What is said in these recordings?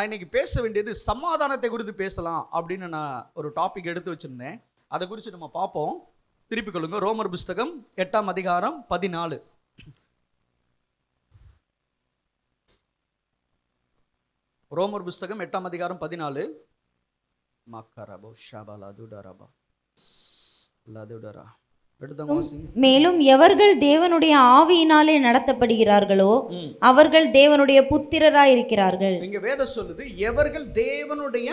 நான் இன்னைக்கு பேச வேண்டியது சமாதானத்தை குறித்து பேசலாம் அப்படின்னு நான் ஒரு டாபிக் எடுத்து வச்சிருந்தேன். அதை குறித்து நம்ம பார்ப்போம். திருப்பிக் கொள்ளுங்க. ரோமர் புஸ்தகம் 8ஆம் அதிகாரம் 14. ரோமர் புஸ்தகம் 8ஆம் அதிகாரம் 14. மேலும் எவர்கள் தேவனுடைய ஆவியினாலே நடத்தப்படுகிறார்களோ அவர்கள் தேவனுடைய புத்திரராய் இருக்கிறார்கள். இங்க வேதம் சொல்லுது, எவர்கள் தேவனுடைய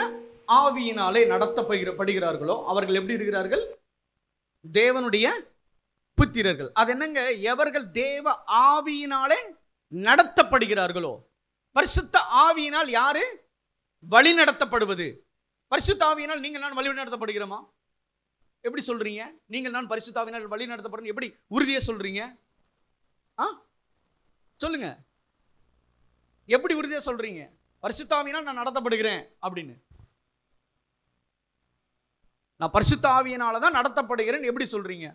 ஆவியினாலே நடத்தப்படுகிறார்களோ அவர்கள் எப்படி இருக்கிறார்கள்? தேவனுடைய புத்திரர்கள். அது என்னங்க? எவர்கள் தேவ ஆவியினாலே நடத்தப்படுகிறார்களோ. பரிசுத்த ஆவியினால் யாரு வழி நடத்தப்படுவது? பரிசுத்த ஆவியினால் நீங்கள் நான் வழி நடத்தப்படுகிறோமா? எப்படி சொல்றீங்க? நீங்கள் நான் பரிசுத்த ஆவியினால் வழி நடத்தப்படுறேன் எப்படி உறுதியா சொல்றீங்க? சொல்லுங்க, எப்படி உறுதியா சொல்றீங்க பரிசுத்த ஆவியினால் நான் நடத்தப்படுகிறேன் அப்படின்னு? நான் பரிசுத்த ஆவியினால தான் நடத்தப்படுகிறேன் எப்படி சொல்றீங்க?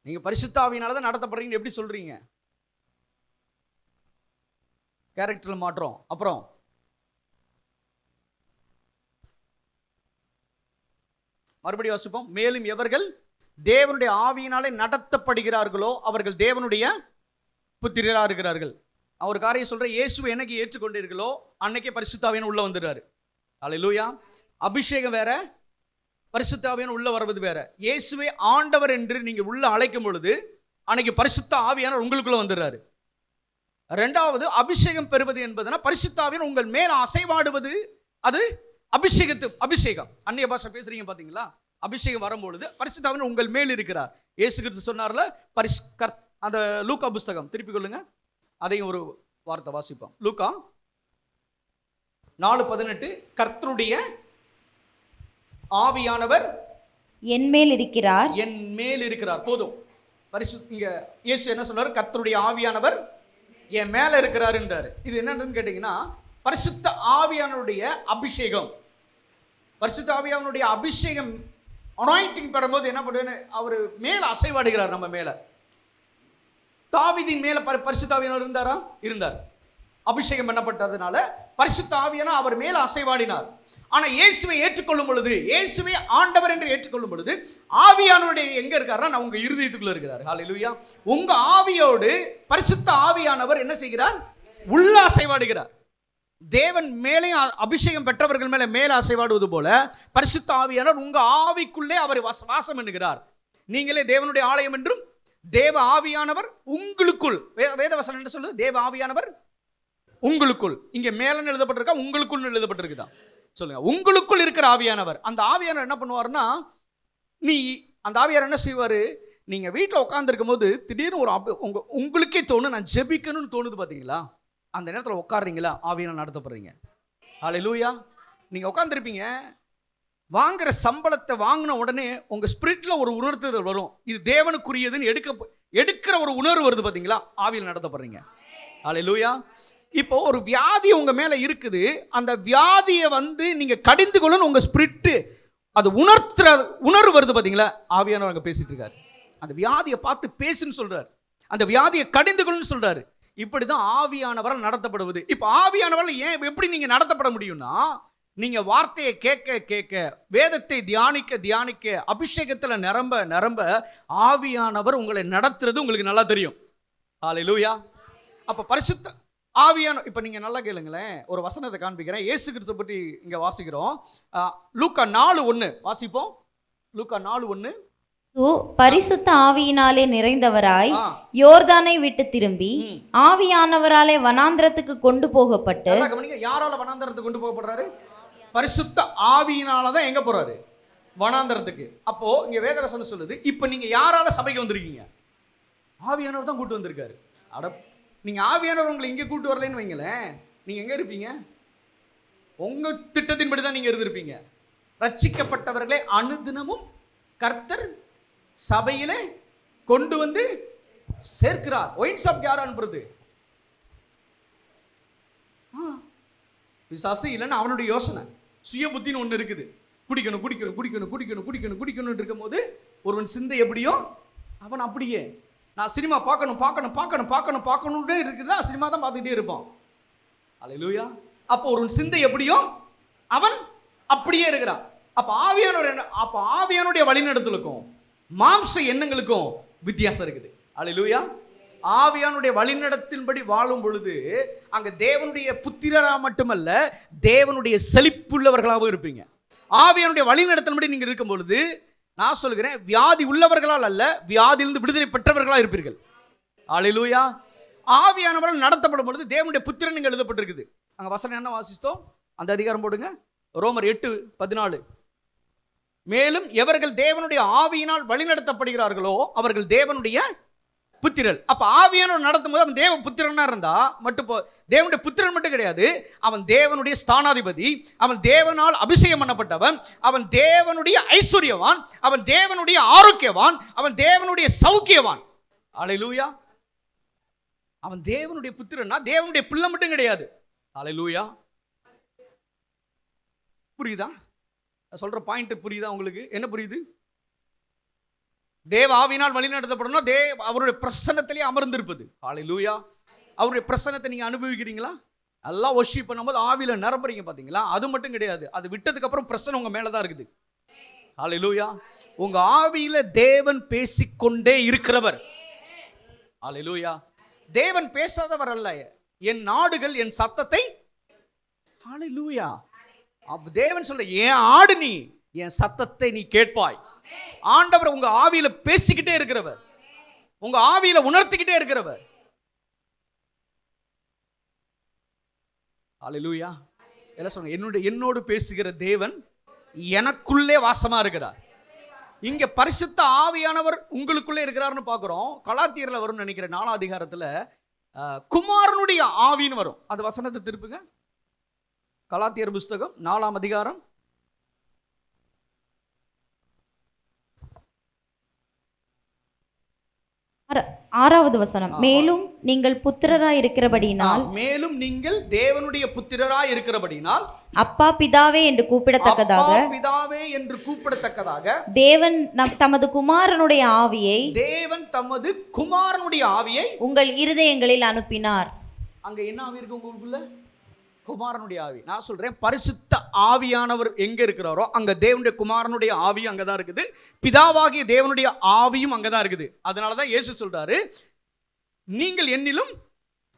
நீங்க பரிசுத்த ஆவியினால தான் நடத்தப்படுறீங்க எப்படி சொல்றீங்க? கேரக்டர்ல மாற்றம். அப்புறம் மறுபடியும் வாசிப்போம். மேலும் எவர்கள் தேவனுடைய ஆவியினாலே நடத்தப்படுகிறார்களோ அவர்கள் தேவனுடைய புத்திரராக இருக்கிறார்கள். அவர் காரியம் சொல்ற, இயேசுவை என்னைக்கு ஏற்றுக்கொண்டீர்களோ அன்னைக்கே பரிசுத்த ஆவியானவர் உள்ள வந்துடுறாரு. அல்லேலூயா. அபிஷேகம் வேற, பரிசுத்த ஆவியானவர் உள்ள வருவது வேற. இயேசுவை ஆண்டவர் என்று நீங்க உள்ள அழைக்கும் பொழுது அன்னைக்கு பரிசுத்த ஆவியானவர் உங்களுக்குள்ள வந்துடுறாரு. ரெண்டாவது, அபிஷேகம் பெறுவது என்பதுனா பரிசுத்த ஆவியானவர் உங்கள் மேல் அசைவாடுவது. அது அபிஷேகம். அந்நிய பாஷை பேசுறீங்க பாத்தீங்களா? அபிஷேகம் வரும்பொழுது பரிசுத்த ஆவியானவர் உங்கள் மேல் இருக்கிறார். இயேசு கிறிஸ்து சொன்னார்ல, அந்த லூக்கா புஸ்தகம் திருப்பிக் கொள்ளுங்க, அதையும் ஒரு வார்த்தை வாசிப்போம். லூக்கா 4:18. கர்த்தருடைய ஆவியானவர் என் மேல் இருக்கிறார். என் மேல் இருக்கிறார். போதும். இங்க இயேசு என்ன சொல்றாரு? கர்த்தருடைய ஆவியானவர் என் மேல இருக்கிறாருன்றாரு. இது என்னன்னு கேட்டீங்கன்னா பரிசுத்த ஆவியானவருடைய அபிஷேகம். பரிசுத்த ஆவியானவருடைய அபிஷேகம் அனாயிண்டிங் பெறும்போது என்ன பண்ணுவாரு? அவர் மேல அசைவாடுகிறார். நம்ம மேல தாவீதின் மேல பரிசுத்த ஆவியானவர் இருந்தாரா? இருந்தார். அபிஷேகம் பண்ணப்பட்டதுனால பரிசுத்த ஆவியானவர் அவர் மேல அசைவாடினார். ஆனா இயேசுவை ஏற்றுக்கொள்ளும் பொழுது, இயேசுவை ஆண்டவர் என்று ஏற்றுக்கொள்ளும் பொழுது ஆவியானவருடைய எங்க இருக்காருன்னா உங்க இருதயத்துக்குள்ள இருக்கிறார். ஹல்லேலூயா. உங்க ஆவியோடு பரிசுத்த ஆவியானவர் என்ன செய்கிறார்? உள்ள அசைவாடுகிறார். தேவன் மேலே அபிஷேகம் பெற்றவர்கள் மேல அசைவாடுவது போல பரிசுத்த ஆவியானவர் உங்க ஆவிக்குள்ளே அவர் வாசம் பண்ணுகிறார். நீங்களே தேவனுடைய ஆலயம் என்றும் தேவ ஆவியானவர் உங்களுக்குள். வேதவசனம் என்ன சொல்லுது? தேவ ஆவியானவர் உங்களுக்குள். இங்க மேல எழுதப்பட்டிருக்கா, உங்களுக்குள் எழுதப்பட்டிருக்குதா? சொல்லுங்க. உங்களுக்குள் இருக்கிற ஆவியானவர். அந்த ஆவியானவர் என்ன பண்ணுவார்னா, அந்த ஆவியானவர் என்ன செய்வாரு? நீங்க வீட்டில் உட்கார்ந்துருக்கும் போது திடீர்னு ஒரு உங்களுக்கே தோணும், நான் ஜெபிக்கணும்னு தோணுது பாத்தீங்களா? அந்த நேரத்தில் உட்காடுறீங்களா, ஆவியானவர் நடத்தப்படுறீங்க. ஹல்லேலூயா. நீங்க உட்கார்ந்துருப்பீங்க, வாங்குற சம்பளத்தை வாங்கின உடனே உங்க ஸ்பிரிட்ல ஒரு உணர்த்துதல் வரும், இது தேவனுக்குரியதுன்னு எடுக்கிற ஒரு உணர்வு வருது பாத்தீங்களா? ஆவியில் நடத்தப்படுறீங்க. ஹல்லேலூயா. இப்போ ஒரு வியாதி உங்க மேல இருக்குது, அந்த வியாதியை நீங்க கடிந்து கொள்ளணும். உங்க ஸ்பிரிட் அது உணர்வு வருது பாத்தீங்களா? ஆவியானவர் அங்க பேசிட்டு இருக்காரு. அந்த வியாதியை பார்த்து பேசுன்னு சொல்றாரு, அந்த வியாதியை கடிந்து கொள்ளணும்னு சொல்றாரு. இப்படிதான் ஆவியானவரால் நடத்தப்படுவது. இப்போ ஆவியானவரால் ஏன் எப்படி நீங்க நடத்தப்பட முடியும்னா, நீங்க வார்த்தையை கேட்க கேட்க, வேதத்தை தியானிக்க அபிஷேகத்துல நிரம்ப ஆவியானவர் உங்களை நடத்துறது உங்களுக்கு நல்லா தெரியும். ஹல்லேலூயா. அப்ப பரிசுத்த ஆவியான, இப்ப நீங்க நல்லா கேளுங்களேன், ஒரு வசனத்தை காண்பிக்கிறேன். இயேசு கிறிஸ்து பற்றி இங்க வாசிக்கிறோம். லூக்கா 4:1 வாசிப்போம். லூக்கா 4:1. பரிசுத்த ஆவியினாலே நிறைந்தவராய் யோர்தானை விட்டு திரும்பி ஆவியானவராலே வனாந்திரத்துக்கு கொண்டு போகப்பட்டு. யாரால வனாந்திரத்துக்கு கொண்டு போகப்படுறாரு? பரிசுத்த ஆவியினாலதான் எங்க போறாரு? வனாந்திரத்துக்கு. அப்போ இங்க வேதவசனம் சொல்லுது, இப்ப நீங்க யாரால சபைக்கு வந்திருக்கீங்க? ஆவியானவர் தான் கூட்டு வந்திருக்காரு. நீங்க ஆவியானவர் உங்களை இங்க கூட்டு வரலன்னு வைங்களேன், நீங்க எங்க இருப்பீங்க? உங்க திட்டத்தின்படி தான் நீங்க இருந்திருப்பீங்க. ரட்சிக்கப்பட்டவர்களே அனுதினமும் கர்த்தர் சபையிலே கொண்டு வந்து சேர்க்கிறார். ஒயின் ஷாப் யார் அனுப்புறது? பிசாசு இல்லைன்னா அவனுடைய யோசனை, சுய புத்தின்னு ஒன்று இருக்குது. குடிக்கணும் குடிக்கணும் குடிக்கணும் குடிக்கணும் குடிக்கணும் குடிக்கணும் இருக்கும் போது ஒருவன் சிந்தை எப்படியோ அவன் அப்படியே. நான் சினிமா பார்க்கணும்னு இருக்குதா, சினிமா தான் பார்த்துக்கிட்டே இருப்பான். அல்லேலூயா. அப்போ ஒரு சிந்தை எப்படியோ அவன் அப்படியே இருக்கிறான். அப்போ ஆவியானுடைய வழிநடத்தலுக்கும் மாம்ச எண்ணங்களுக்கும் வித்தியாசம் இருக்குது. அல்லேலூயா. ஆவியானுடைய வழிநடத்தின்படி வாழும் பொழுது அங்க தேவனுடைய புத்திரரா மட்டுமல்ல, தேவனுடைய செழிப்புள்ளவர்களாகவும் இருப்பீங்க. ஆவியானுடைய வழிநடத்தின்படி நீங்க இருக்கும் பொழுது நான் சொல்கிறேன், வியாதி உள்ளவர்களால் அல்ல, வியாதியிலிருந்து விடுதலை பெற்றவர்களா இருப்பீர்கள். அல்லேலூயா. ஆவியானவர்கள் நடத்தப்படும் பொழுது தேவனுடைய புத்திரன் இங்க எழுதப்பட்டிருக்குது. அங்க வசனம் என்ன வாசித்தோம்? அந்த அதிகாரம் போடுங்க, ரோமர் 8:14. மேலும் எவர்கள் தேவனுடைய ஆவியினால் வழிநடத்தப்படுகிறார்களோ அவர்கள் தேவனுடைய புத்திரர். அப்ப ஆவியானவர் நடத்தும் போது அவன் தேவ புத்திரனா இருந்தா மட்டும் தேவனுடைய புத்திரன் மட்டும் கிடையாது, அவன் தேவனுடைய ஸ்தானாதிபதி, அவன் தேவனால் அபிஷேகம் பண்ணப்பட்டவன், அவன் தேவனுடைய ஐஸ்வர்யவான், அவன் தேவனுடைய ஆரோக்கியவான், அவன் தேவனுடைய சௌக்கியவான். அல்லேலூயா. அவன் தேவனுடைய புத்திரன்னா தேவனுடைய பிள்ளை மட்டும் கிடையாது. அல்லேலூயா. புரியுதா? சொல்ற பாயிண்ட் புரியுதா உங்களுக்கு? என்ன புரியுது? தேவ ஆவியினால் வழி நடத்தப்படணும், அவருடைய பிரசன்னத்திலே அமர்ந்திருப்பது. அல்லேலூயா. அவருடைய பிரசன்னத்தை நீங்க அனுபவிக்கிறீங்களா? எல்லாம் வொர்ஷிப் பண்ணும்போது ஆவியில நிரம்புறீங்க பாத்தீங்களா? அது மட்டும் கிடையாது, அது விட்டதுக்கு அப்புறம் பிரசன்னம் உங்க மேலதான் இருக்குது. அல்லேலூயா. உங்க ஆவியில தேவன் பேசிக்கொண்டே இருக்கிறவர். அல்லேலூயா. தேவன் பேசாதவர் அல்ல. என் நாடுகள் என் சத்தத்தை, அல்லேலூயா, தேவன் சொல்ல, என் ஆடு நீ, என் சத்தத்தை நீ கேட்பாய். ஆண்டவர் உங்க ஆவியில பேசிக்கிட்டே இருக்கிறவர், உங்க ஆவியில உணர்த்திக்கிட்டே இருக்கிறவர். அல்லேலூயா. எல்லாம் சொல்லுங்க, என்னோடு பேசுகிற தேவன் எனக்குள்ளே வாசமா இருக்கிறார். இங்க பரிசுத்த ஆவியானவர் உங்களுக்குள்ளே இருக்கிறார்னு பார்க்கிறோம். கலாத்தியர்ல வரும்னு நினைக்கிறேன், 4ஆம் அதிகாரத்துல குமாரனுடைய ஆவின்னு வரும். அந்த வசனத்தை திருப்புங்க. கலாத்தியர் புஸ்தகம் 4ஆம் அதிகாரம் 6வது வசனம். மேலும் நீங்கள் புத்திரராய் இருக்கிறபடியினால், மேலும் நீங்கள் தேவனுடைய புத்திரராய் இருக்கிறபடியினால் அப்பா பிதாவே என்று கூப்பிடத்தக்கதாக, பிதாவே என்று கூப்பிடத்தக்கதாக தேவன் தமது குமாரனுடைய ஆவியை உங்கள் இருதயங்களில் அனுப்பினார். அங்க என்ன ஆவி இருக்கு உங்களுக்குள்ள? குமாரனுடைய ஆவி. நான் சொல்றேன், பரிசுத்த ஆவியானவர் எங்க இருக்கிறாரோ அங்க தேவனுடைய குமாரனுடைய ஆவி அங்கதான் இருக்குது, பிதாவாகிய தேவனுடைய ஆவியும் அங்கதான் இருக்குது. அதனாலதான் இயேசு சொல்றாரு, நீங்கள் என்னிலும்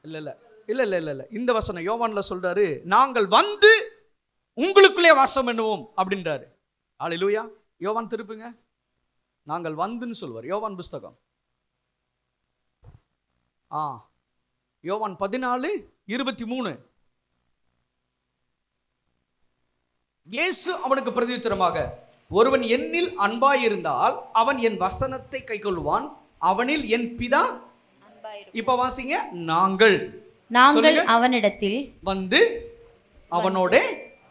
இல்ல இந்த வசனம் யோவான்ல சொல்றாரு, நாங்கள் வந்து உங்களுக்குள்ளே வாசம் பண்ணுவோம் அப்படின்றாரு. அல்லேலூயா. யோவான் திருப்புங்க, நாங்கள் வந்துன்னு சொல்வார். யோவான் புஸ்தகம் யோவான் 14:23. இயேசு அவனுக்கு பிரதியுத்தரமாக, ஒருவன் என்னில் அன்பாயிருந்தால் அவன் என் வசனத்தை கைக்கொள்வான், அவனில் என் பிதா. இப்ப வாசிங்க, நாங்கள் அவனிடத்தில் வந்து அவனோட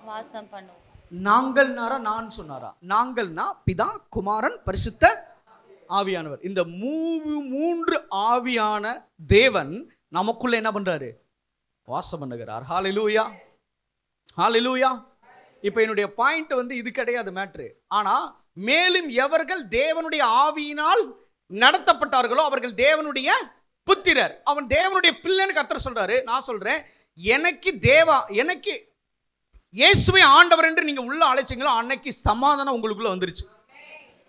வாசம் பண்ணுவோம். நாங்கள்னாரா நான் சொன்னாரா? நாங்கள்னா பிதா, குமாரன், பரிசுத்த ஆவியானவர். இந்த மூன்று ஆவியான தேவன் நமக்குள்ள என்ன பண்றாரு? வாசம் பண்ணுகிறார். ஹல்லேலூயா, ஹல்லேலூயா. இப்போ என்னுடைய பாயிண்ட் வந்து இது கிடையாது மேட்ரு. ஆனா மேலும் எவர்கள் தேவனுடைய ஆவியினால் நடத்தப்பட்டார்களோ அவர்கள் தேவனுடைய புத்திரர். அவன் தேவனுடைய பிள்ளைன்னு கர்த்தர் சொல்றாரு. நான் சொல்றேன், எனக்கு இயேசுவை ஆண்டவர் என்று நீங்க உள்ள அழைச்சிங்களோ அன்னைக்கு சமாதானம் உங்களுக்குள்ள வந்துருச்சு.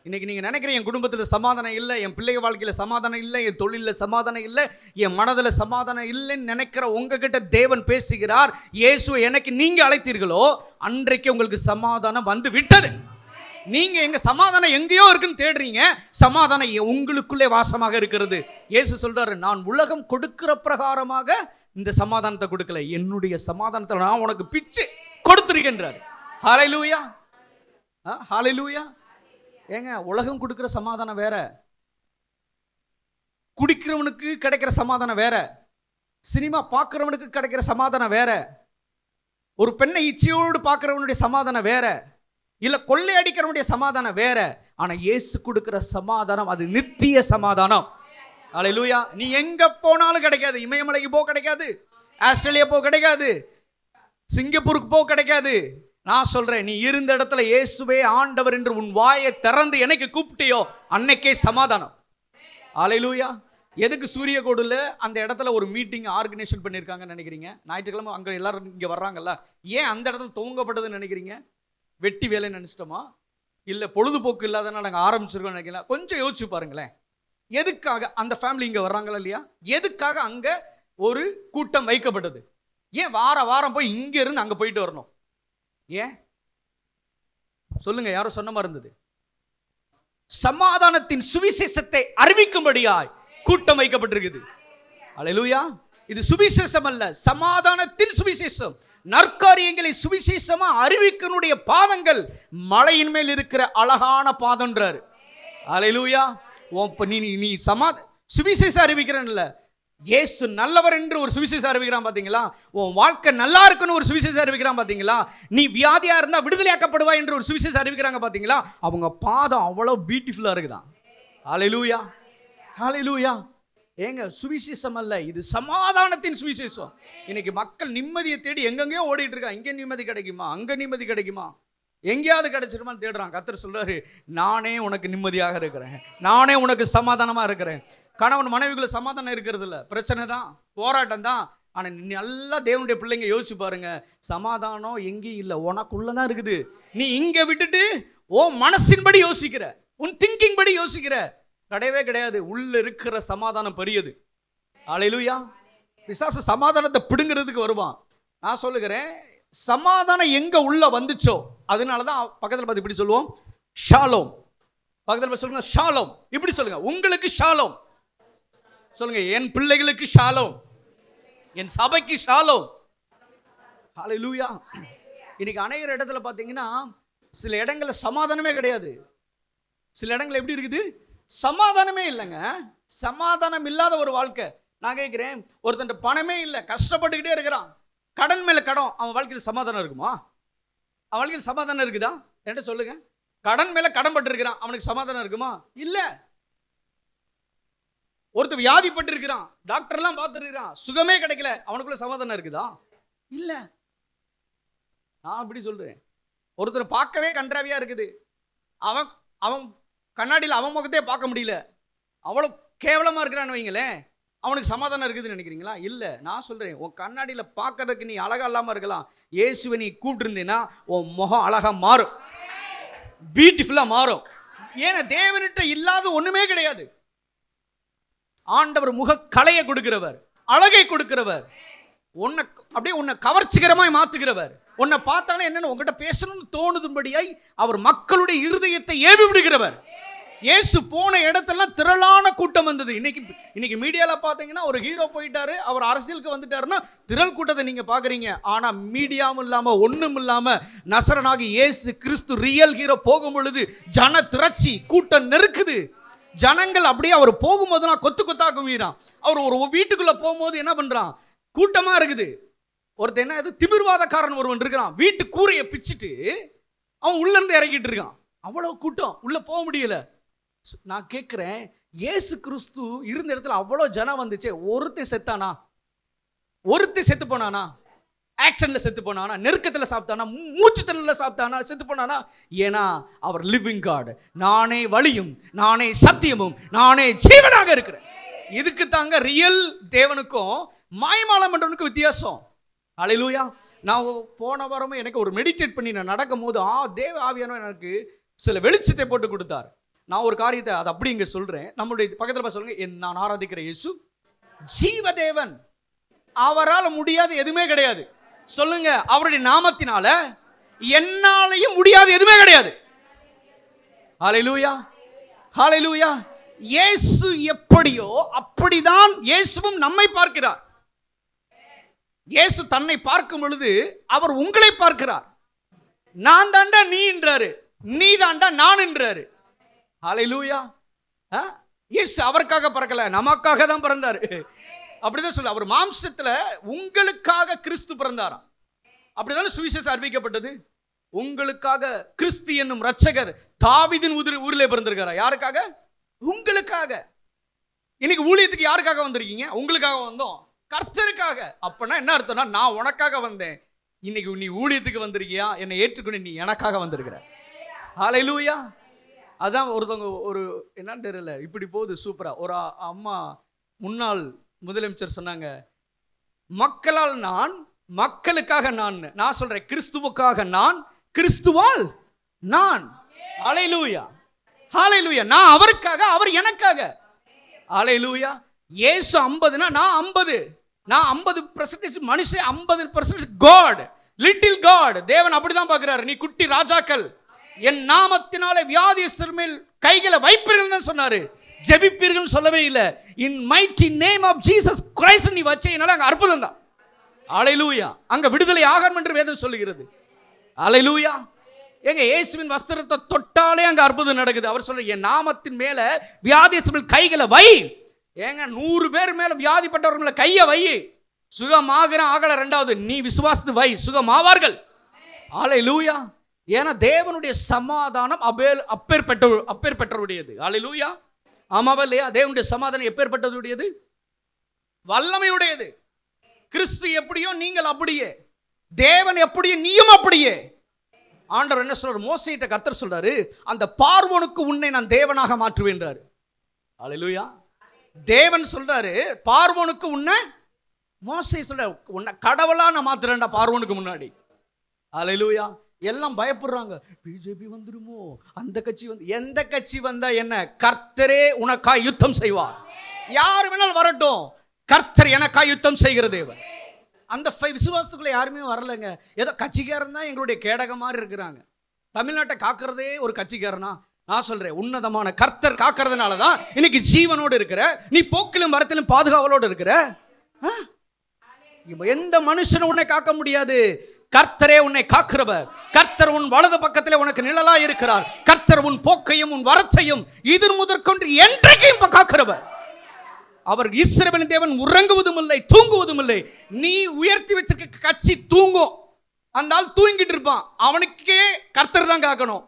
இன்னைக்கு நீங்க நினைக்கிறீங்க என் குடும்பத்தில் சமாதானம் இல்லை, என் பிள்ளை வாழ்க்கையில சமாதானம் இல்லை, என் தொழிலில் சமாதானம் இல்லை, என் மனதில் சமாதானம் இல்லைன்னு நினைக்கிற உங்ககிட்ட தேவன் பேசுகிறார். இயேசுவை எனக்கு நீங்க அழைத்தீர்களோ அன்றைக்கு உங்களுக்கு சமாதானம் வந்து விட்டது. நீங்க எங்க சமாதானம் எங்கேயோ இருக்குன்னு தேடுறீங்க, சமாதானம் உங்களுக்குள்ளே வாசமாக இருக்கிறது. இயேசு சொல்றாரு, நான் உலகம் கொடுக்கிற பிரகாரமாக இந்த சமாதானத்தை கொடுக்கல, என்னுடைய சமாதானத்தை நான் உனக்கு பிச்சு கொடுத்திருக்கின்றார். ஹல்லேலூயா, ஹல்லேலூயா. ஏங்க, உலகம் கொடுக்கிற சமாதானம் வேற, குடிக்கிறவனுக்கு கிடைக்கிற சமாதானம் வேற, சினிமா பார்க்கிறவனுக்கு கிடைக்கிற சமாதானம் வேற, ஒரு பெண்ணை இச்சையோடு பார்க்கிறவனுடைய சமாதானம் வேற, இல்ல கொள்ளை அடிக்கிறவனுடைய சமாதானம் வேற. ஆனா இயேசு கொடுக்கிற சமாதானம் அது நித்திய சமாதானம். அல்லேலூயா. நீ எங்க போனாலும் கிடைக்காது. இமயமலைக்கு போ கிடைக்காது, ஆஸ்திரேலியா போ கிடைக்காது, சிங்கப்பூருக்கு போ கிடைக்காது. நான் சொல்றேன், நீ இருந்த இடத்துல இயேசுவே ஆண்டவர் என்று உன் வாயை திறந்து எனக்கு கூப்பிட்டியோ அன்னைக்கே சமாதானம். அல்லேலூயா. எதுக்கு சூரியகோடுல அந்த இடத்துல ஒரு மீட்டிங் ஆர்கனைசேஷன் பண்ணியிருக்காங்கன்னு நினைக்கிறீங்க? ஞாயிற்றுக்கிழமை அங்கே எல்லாரும் இங்கே வர்றாங்கல்ல, ஏன் அந்த இடத்துல துவங்கப்பட்டதுன்னு நினைக்கிறீங்க? வெட்டி வேலை நினைச்சிட்டோமா? இல்லை பொழுதுபோக்கு இல்லாதனால நாங்கள் ஆரம்பிச்சிருக்கோம் நினைக்கலாம். கொஞ்சம் யோசிச்சு பாருங்களேன். எதுக்காக அந்த ஃபேமிலி இங்கே வர்றாங்களா இல்லையா? எதுக்காக அங்கே ஒரு கூட்டம் வைக்கப்பட்டது? ஏன் வாரம் போய் இங்கே இருந்து அங்கே போயிட்டு வரணும்? ஏன் சொல்லுங்க, யாரும் சொன்ன மாதிரி இருந்தது? சமாதானத்தின் சுவிசேஷத்தை அறிவிக்கும்படியாய் கூட்டம் வைக்கப்பட்டிருக்குது. அல்லேலூயா. இது சுவிசேஷம் அல்ல, சமாதானத்தின் சுவிசேஷம். நற்காரியங்களை சுவிசேஷமா அறிவிக்கனுடைய பாதங்கள் மலையின் மேல் இருக்கிற அழகான பாதம்ன்றாரு. அல்லேலூயா. நீ சுவிசேஷம் அறிவிக்கிறேன்ல, இயேசு நல்லவர் என்று ஒரு சுவிசேஷம் அறிவிக்கிறான் பாத்தீங்களா? உன் வாழ்க்கை நல்லா இருக்குன்னு ஒரு சுவிசேஷம் அறிவிக்கிறான் பாத்தீங்களா? நீ வியாதியா இருந்தா விடுதலையாக்கப்படுவா என்று ஒரு சுவிசேஷம் அறிவிக்கிறாங்க பாத்தீங்களா? அவங்க பாதம் அவ்வளவு பியூட்டிஃபுல்லா இருக்குதான். ஹல்லேலூயா, ஹல்லேலூயா. ஏங்க, சுவிசேஷம் அல்ல, இது சமாதானத்தின் சுவிசேஷம். இன்னைக்கு மக்கள் நிம்மதியை தேடி எங்கெங்கயோ ஓடிட்டு இருக்காங்க. இங்க நிம்மதி கிடைக்குமா, அங்க நிம்மதி கிடைக்குமா, எங்கேயாவது கிடைச்சிருமான்னு தேடுறான். கர்த்தர் சொல்றாரு, நானே உனக்கு நிம்மதியாக இருக்கிறேன், நானே உனக்கு சமாதானமா இருக்கிறேன். கணவன் மனைவிக்குள்ள சமாதானம் இருக்கிறது இல்லை, பிரச்சனை தான், போராட்டம் தான். ஆனா நல்லா தேவனுடைய பிள்ளைங்க யோசிச்சு பாருங்க, சமாதானம் எங்கேயும் இல்லை, உனக்குள்ளதான் இருக்குது. நீ இங்க விட்டுட்டு ஓ மனசின்படி யோசிக்கிற, உன் திங்கிங் படி யோசிக்கிற, கிடையவே கிடையாது. உள்ள இருக்கிற சமாதானம் பெரியது. அல்லேலூயா. பிசாசு சமாதானத்தை பிடுங்கிறதுக்கு வருவான். நான் சொல்லுகிறேன், சமாதானம் எங்க உள்ள வந்துச்சோ அதனாலதான் பக்கத்துல பார்த்து இப்படி சொல்லுவோம், ஷாலோம். பக்கத்துல சொல்லுங்க, ஷாலோம். இப்படி சொல்லுங்க, உங்களுக்கு ஷாலோம். சொல்லுங்க, என் பிள்ளைகளுக்கு ஷாலோம், என் சபைக்கு ஷாலோம். ஹல்லேலூயா. இன்னைக்கு அநேக இடத்துல பாத்தீங்கன்னா சில இடங்கள்ல சமாதானமே கிடையாது. சில இடங்கள் எப்படி இருக்குது, சமாதானமே இல்லைங்க. சமாதானம் இல்லாத ஒரு வாழ்க்கை. நான் கேட்கிறேன், ஒருத்தன் பணமே இல்லை, கஷ்டப்பட்டுக்கிட்டே இருக்கிறான், கடன் மேல கடன், அவன் வாழ்க்கையில் சமாதானம் இருக்குமா? அவன் வாழ்க்கையில் சமாதானம் இருக்குதா? என்கிட்ட சொல்லுங்க. கடன் மேல கடன் பட்டு இருக்கிறான், அவனுக்கு சமாதானம் இருக்குமா? இல்ல. ஒருத்தர் வியாதிப்பட்டு இருக்கிறான், டாக்டர் எல்லாம் பார்த்துருக்கிறான், சுகமே கிடைக்கல, அவனுக்குள்ள சமாதானம் இருக்குதா? இல்ல. நான் அப்படி சொல்றேன். ஒருத்தர் பார்க்கவே கன்றாவியா இருக்குது, அவன் கண்ணாடியில் அவன் முகத்தையே பார்க்க முடியல, அவ்வளவு கேவலமா இருக்கிறான்னு வைங்களேன், அவனுக்கு சமாதானம் இருக்குதுன்னு நினைக்கிறீங்களா? இல்ல. நான் சொல்றேன், உன் கண்ணாடியில பார்க்கறதுக்கு நீ அழகா இல்லாம இருக்கலாம், இயேசுவை நீ கூப்பிட்டு இருந்தீன்னா உன் முகம் அழகா மாறும், பியூட்டிஃபுல்லா மாறும். ஏன்னா தேவனிட்ட இல்லாத ஒண்ணுமே கிடையாது. ஆண்டவர் முக கலையை கொடுக்கிறவர், அழகை கொடுக்கிறவர், உன்னை கவர்ச்சிகரமாய் மாத்துகிறவர். உன்னை பார்த்தாலே என்னன்னு உங்ககிட்ட பேசணும்னு தோணுதும்படியாய் அவர் மக்களுடைய இருதயத்தை ஏவி விடுகிறவர். இயேசு போன இடத்தெல்லாம் திரளான கூட்டம் வந்தது. இன்னைக்கு மீடியால பாத்தீங்கன்னா ஒரு ஹீரோ போயிட்டாரு, அவர் அரசியலுக்கு வந்துட்டாருன்னா திரள் கூட்டத்தை நீங்க பாக்குறீங்க. ஆனா மீடியாவும் இல்லாம ஒண்ணும் இல்லாம நசரனாகி இயேசு கிறிஸ்து ரியல் ஹீரோ போகும் பொழுது ஜன திரட்சி கூட்டம் நெருக்குது. ஜனங்கள் அப்படியே அவர் போகும்போது நான் கொத்து கொத்தா குமிறான். அவர் ஒரு வீட்டுக்குள்ள போகும்போது என்ன பண்றான், கூட்டமா இருக்குது. ஒருத்தர் என்ன, திமிர்வாதக்காரன் ஒருவன் இருக்கிறான், வீட்டு கூரையை பிச்சுட்டு அவன் உள்ள இருந்து இறங்கிட்டு இருக்கான். அவ்வளவு கூட்டம், உள்ள போக முடியல. நான் கேட்கிறேன், இயேசு கிறிஸ்து இருந்த இடத்துல அவ்வளவு ஜனம் வந்துச்சே, ஒருத்தன் செத்தானா? ஒருத்தன் செத்து போனானா? ஆக்ஷன்ல செத்து போனானா? நெருக்கத்தில் சாப்பிட்டானா? மூச்சு தண்ணில் சாப்பிட்டானா? செத்து போனானா? ஏன்னா அவர் லிவிங் காட். நானே வழியும், நானே சத்தியமும், நானே ஜீவனாக இருக்கிறேன். இதுக்கு தாங்க ரியல் தேவனுக்கும் மாய்மாலம் பண்றவனுக்கு வித்தியாசம். அல்லேலூயா. நான் போன வாரமும் எனக்கு ஒரு மெடிடேட் பண்ணி நான் நடக்கும் போது தேவ ஆவியானவர் எனக்கு சில வெளிச்சத்தை போட்டு கொடுத்தார். நான் ஒரு காரியத்தை அதை அப்படி இங்க சொல்றேன். நம்மளுடைய பக்கத்துல சொல்லுங்க, நான் ஆராதிக்கிற இயேசு ஜீவதேவன், அவரால் முடியாது எதுவுமே கிடையாது. சொல்லுங்க, அவருடைய நாமத்தினால என்னாலையும் முடியாது எதுவுமே கிடையாது. ஹல்லேலூயா, ஹல்லேலூயா. இயேசு எப்படியோ அப்படிதான் இயேசுவும் நம்மை பார்க்கிறார். இயேசு தன்னை பார்க்கும் பொழுது அவர் உங்களை பார்க்கிறார். நான் தாண்டா நீ என்றாரு, நீ தாண்டா நான் என்றாரு. ஹல்லேலூயா. இயேசு அவருக்காக பிறக்கல, நமக்காக தான் பிறந்தாரு. அப்படிதான் சொல்ல, அவர் மாம்சத்துல உங்களுக்காக கிறிஸ்து பிறந்தாராம். அப்படிதானே சுவிசேஷம் அறிவிக்கப்பட்டது. உங்களுக்காக கிறிஸ்து என்னும் இரட்சகர் தாவீதின் ஊரிலே பிறந்திருக்காரா? யாருக்காக? உங்களுக்காக. இன்னைக்கு ஊழியத்துக்கு யாருக்காக வந்திருக்கீங்க? உங்களுக்காக வந்தோம், கர்த்தருக்காக. அப்பனா என்ன அர்த்தம்னா, நான் உனக்காக வந்தேன். இன்னைக்கு நீ ஊழியத்துக்கு வந்திருக்கியா? என்னை ஏற்றுக்கொண்டு நீ எனக்காக வந்திருக்கிற. ஹல்லேலூயா. அதான் ஒருத்தவங்க ஒரு என்னன்னு தெரியல, இப்படி போகுது சூப்பரா. ஒரு அம்மா முன்னாள் முதலமைச்சர் சொன்னாங்க, மக்களால் நான், மக்களுக்காக நான் சொல்றேன், கிறிஸ்துவுக்காக நான், கிறிஸ்துவால் நான். ஹல்லேலூயா, ஹல்லேலூயா. நான் அவருக்காக, அவர் எனக்காக. ஹல்லேலூயா. இயேசு 50னா நான் 50. நான் 50% மனுஷன், 50% காட், லிட்டில் காட். தேவன் அப்படிதான் பார்க்கிறாரு. நீ குட்டி ராஜாக்கள், என் நாமத்தினாலே வியாதியஸ்தர் மேல் கைகளை வைப்பீர்கள் சொன்னாரு. ஜெபிப்பீர்கள் சொல்லவே இல்லை. In mighty name of Jesus Christ நீ வச்சேனால அங்க அற்புதம் தான். ஹல்லேலூயா. அங்க விடுதலை ஆகணும் என்று வேதம் சொல்லுகிறது. ஹல்லேலூயா. ஏங்க, இயேசுவின் வஸ்திரத்தை தொட்டாலே அங்க அற்புதம் நடக்குது. அவர் சொல்ற, என் நாமத்தின் மேல வியாதியஸ்தர் மேல் கைகளை வை. ஏங்க, 100 பேர் மேல வியாதிப்பட்டவர்கள் மேல கையை வை, சுகமாகிற ஆகல. ரெண்டாவது, நீ விசுவாசத்து வை, சுகமாவார்கள். ஹல்லேலூயா. ஏன்னா தேவனுடைய சமாதானம் அப்பேற்பட்டவருடையது. ஹல்லேலூயா. ஆமாவா இல்லையா? தேவனுடைய சமாதானம் எப்பேற்பட்டதுடையது? வல்லமையுடையது. கிறிஸ்து எப்படியோ நீங்கள் அப்படியே, தேவன் எப்படியோ நீயும் அப்படியே. ஆண்டவர் என்ன சொல்றாரு? மோசேயிட்ட கர்த்தர் சொல்றாரு, அந்த பார்வோனுக்கு உன்னை நான் தேவனாக மாற்றுவேன்றாரு. ஹல்லேலூயா. தேவன் சொல்றாரு, பார்வோனுக்கு உன்னை, மோசே சொல்ற, உன்னை கடவுளா நான் மாத்துறேன்டா பார்வோனுக்கு முன்னாடி. ஹல்லேலூயா. எல்லாம் பயப்படுறாங்க, பிஜேபி வந்துருமோ, அந்த கட்சி வந்து, எந்த கட்சி வந்தா என்ன, கர்த்தரே உனக்காய் யுத்தம் செய்வார். யார் வேணாலும் வரட்டும், கர்த்தர் எனக்காய் யுத்தம் செய்கிற தேவன். அந்த விசுவாசத்துக்குள்ள யாருமே வரலைங்க. ஏதோ கட்சிக்காரன் தான் எங்களுடைய கேடக மாதிரி இருக்கிறாங்க. தமிழ்நாட்டை காக்கிறதே ஒரு கட்சிக்காரனா? நான் சொல்றேன், உன்னதமான கர்த்தர் காக்கிறதுனால தான் இன்னைக்கு ஜீவனோடு இருக்கிற, நீ போக்கிலும் வரத்திலும் பாதுகாவலோடு இருக்கிற. எந்த மனுஷனும் உன்னை காக்க முடியாது. கர்த்தரே உன்னை காக்கிறவர். கர்த்தர் உன் வலது பக்கத்திலே உனக்கு நிழலா இருக்கிறார். கர்த்தர் உன் போக்கையும் உன் வரத்தையும் இது முதற்கொண்டு என்றைக்கும் காக்கிறவர். அவர் இஸ்ரவேலின் தேவன் உறங்குவதும் இல்லை, தூங்குவதும் இல்லை. நீ உயர்த்தி வச்சிருக்க கட்சி தூங்கும், அந்த ஆள் தூங்கிட்டு இருப்பான். அவனுக்கே கர்த்தர் தான் காக்கணும்.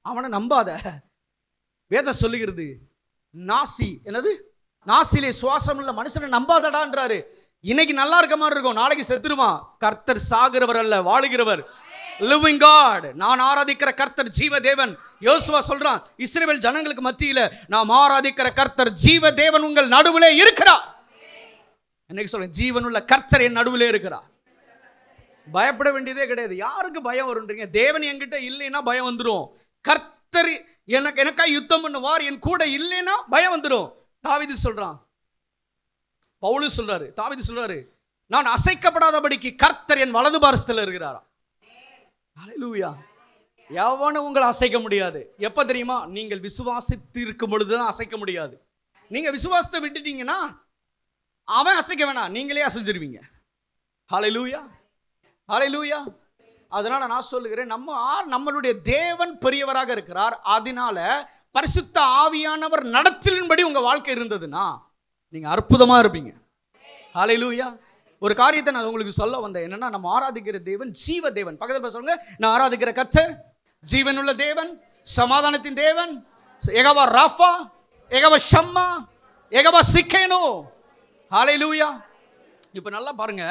அவனை நம்பாத. வேதம் சொல்லுகிறது, நாசி என்னது, நாசிலே சுவாசம் உள்ள மனுஷனை நம்பாதடான்றாரு. இன்னைக்கு நல்லா இருக்க மாதிரி இருக்கும், நாளைக்கு செத்துருவான். கர்த்தர் சாகிறவர் அல்ல, வாழுகிறவர். Living God. நான் ஆராதிக்கிற கர்த்தர் ஜீவ தேவன். யோசுவா சொல்றான், இஸ்ரவேல் ஜனங்களுக்கு மத்தியில நாம் ஆராதிக்கிற கர்த்தர் ஜீவ தேவன் உங்கள் நடுவிலே இருக்கிறார். இன்னைக்கு சொல்றேன், ஜீவனுள்ள கர்த்தர் என் நடுவிலே இருக்கிறார். பயப்பட வேண்டியதே கிடையாது. யாருக்கு பயம் வரும்ன்றீங்க? தேவன் என்கிட்ட இல்லைன்னா பயம் வந்துடும். கர்த்தர் எனக்காக யுத்தம் பண்ணுவார், என் கூட இல்லைன்னா பயம் வந்துடும். தாவீது சொல்றான், பவுல் சொல்றாரு, தாவீது சொல்றாரு, நான் அசைக்கப்படாதபடிக்கு கர்த்தர் என் வலது பாரசத்தில் இருக்கிறாராம். ஹல்லேலூயா. எவனும் உங்களை அசைக்க முடியாது. எப்ப தெரியுமா? நீங்கள் விசுவாசித்து இருக்கும் பொழுதுதான் அசைக்க முடியாது. நீங்க விசுவாசத்தை விட்டுட்டீங்கன்னா அவன் அசைக்க வேணாம், நீங்களே அசைச்சிருவீங்க. ஹல்லேலூயா, ஹல்லேலூயா. அதனால நான் சொல்லுகிறேன், நம்மளுடைய தேவன் பெரியவராக இருக்கிறார். அதனால பரிசுத்த ஆவியானவர் நடத்தலின்படி உங்க வாழ்க்கை இருந்ததுன்னா நீங்க அற்புதமா இருப்பீங்க. ஹல்லேலூயா. ஒரு காரியத்தை நான் உங்களுக்கு சொல்ல வந்தேன். என்னன்னா, நம்ம ஆராதிக்கிற தேவன் ஜீவ தேவன். பக்கத்தில் சொல்லுங்க, நான் ஆராதிக்கிற கர்த்தர் ஜீவனுள்ள தேவன், சமாதானத்தின் தேவன், யெகோவா ராஃபா, யெகோவா ஷம்மா, யெகோவா சிக்கேனோ. ஹல்லேலூயா. இப்போ நல்லா பாருங்க,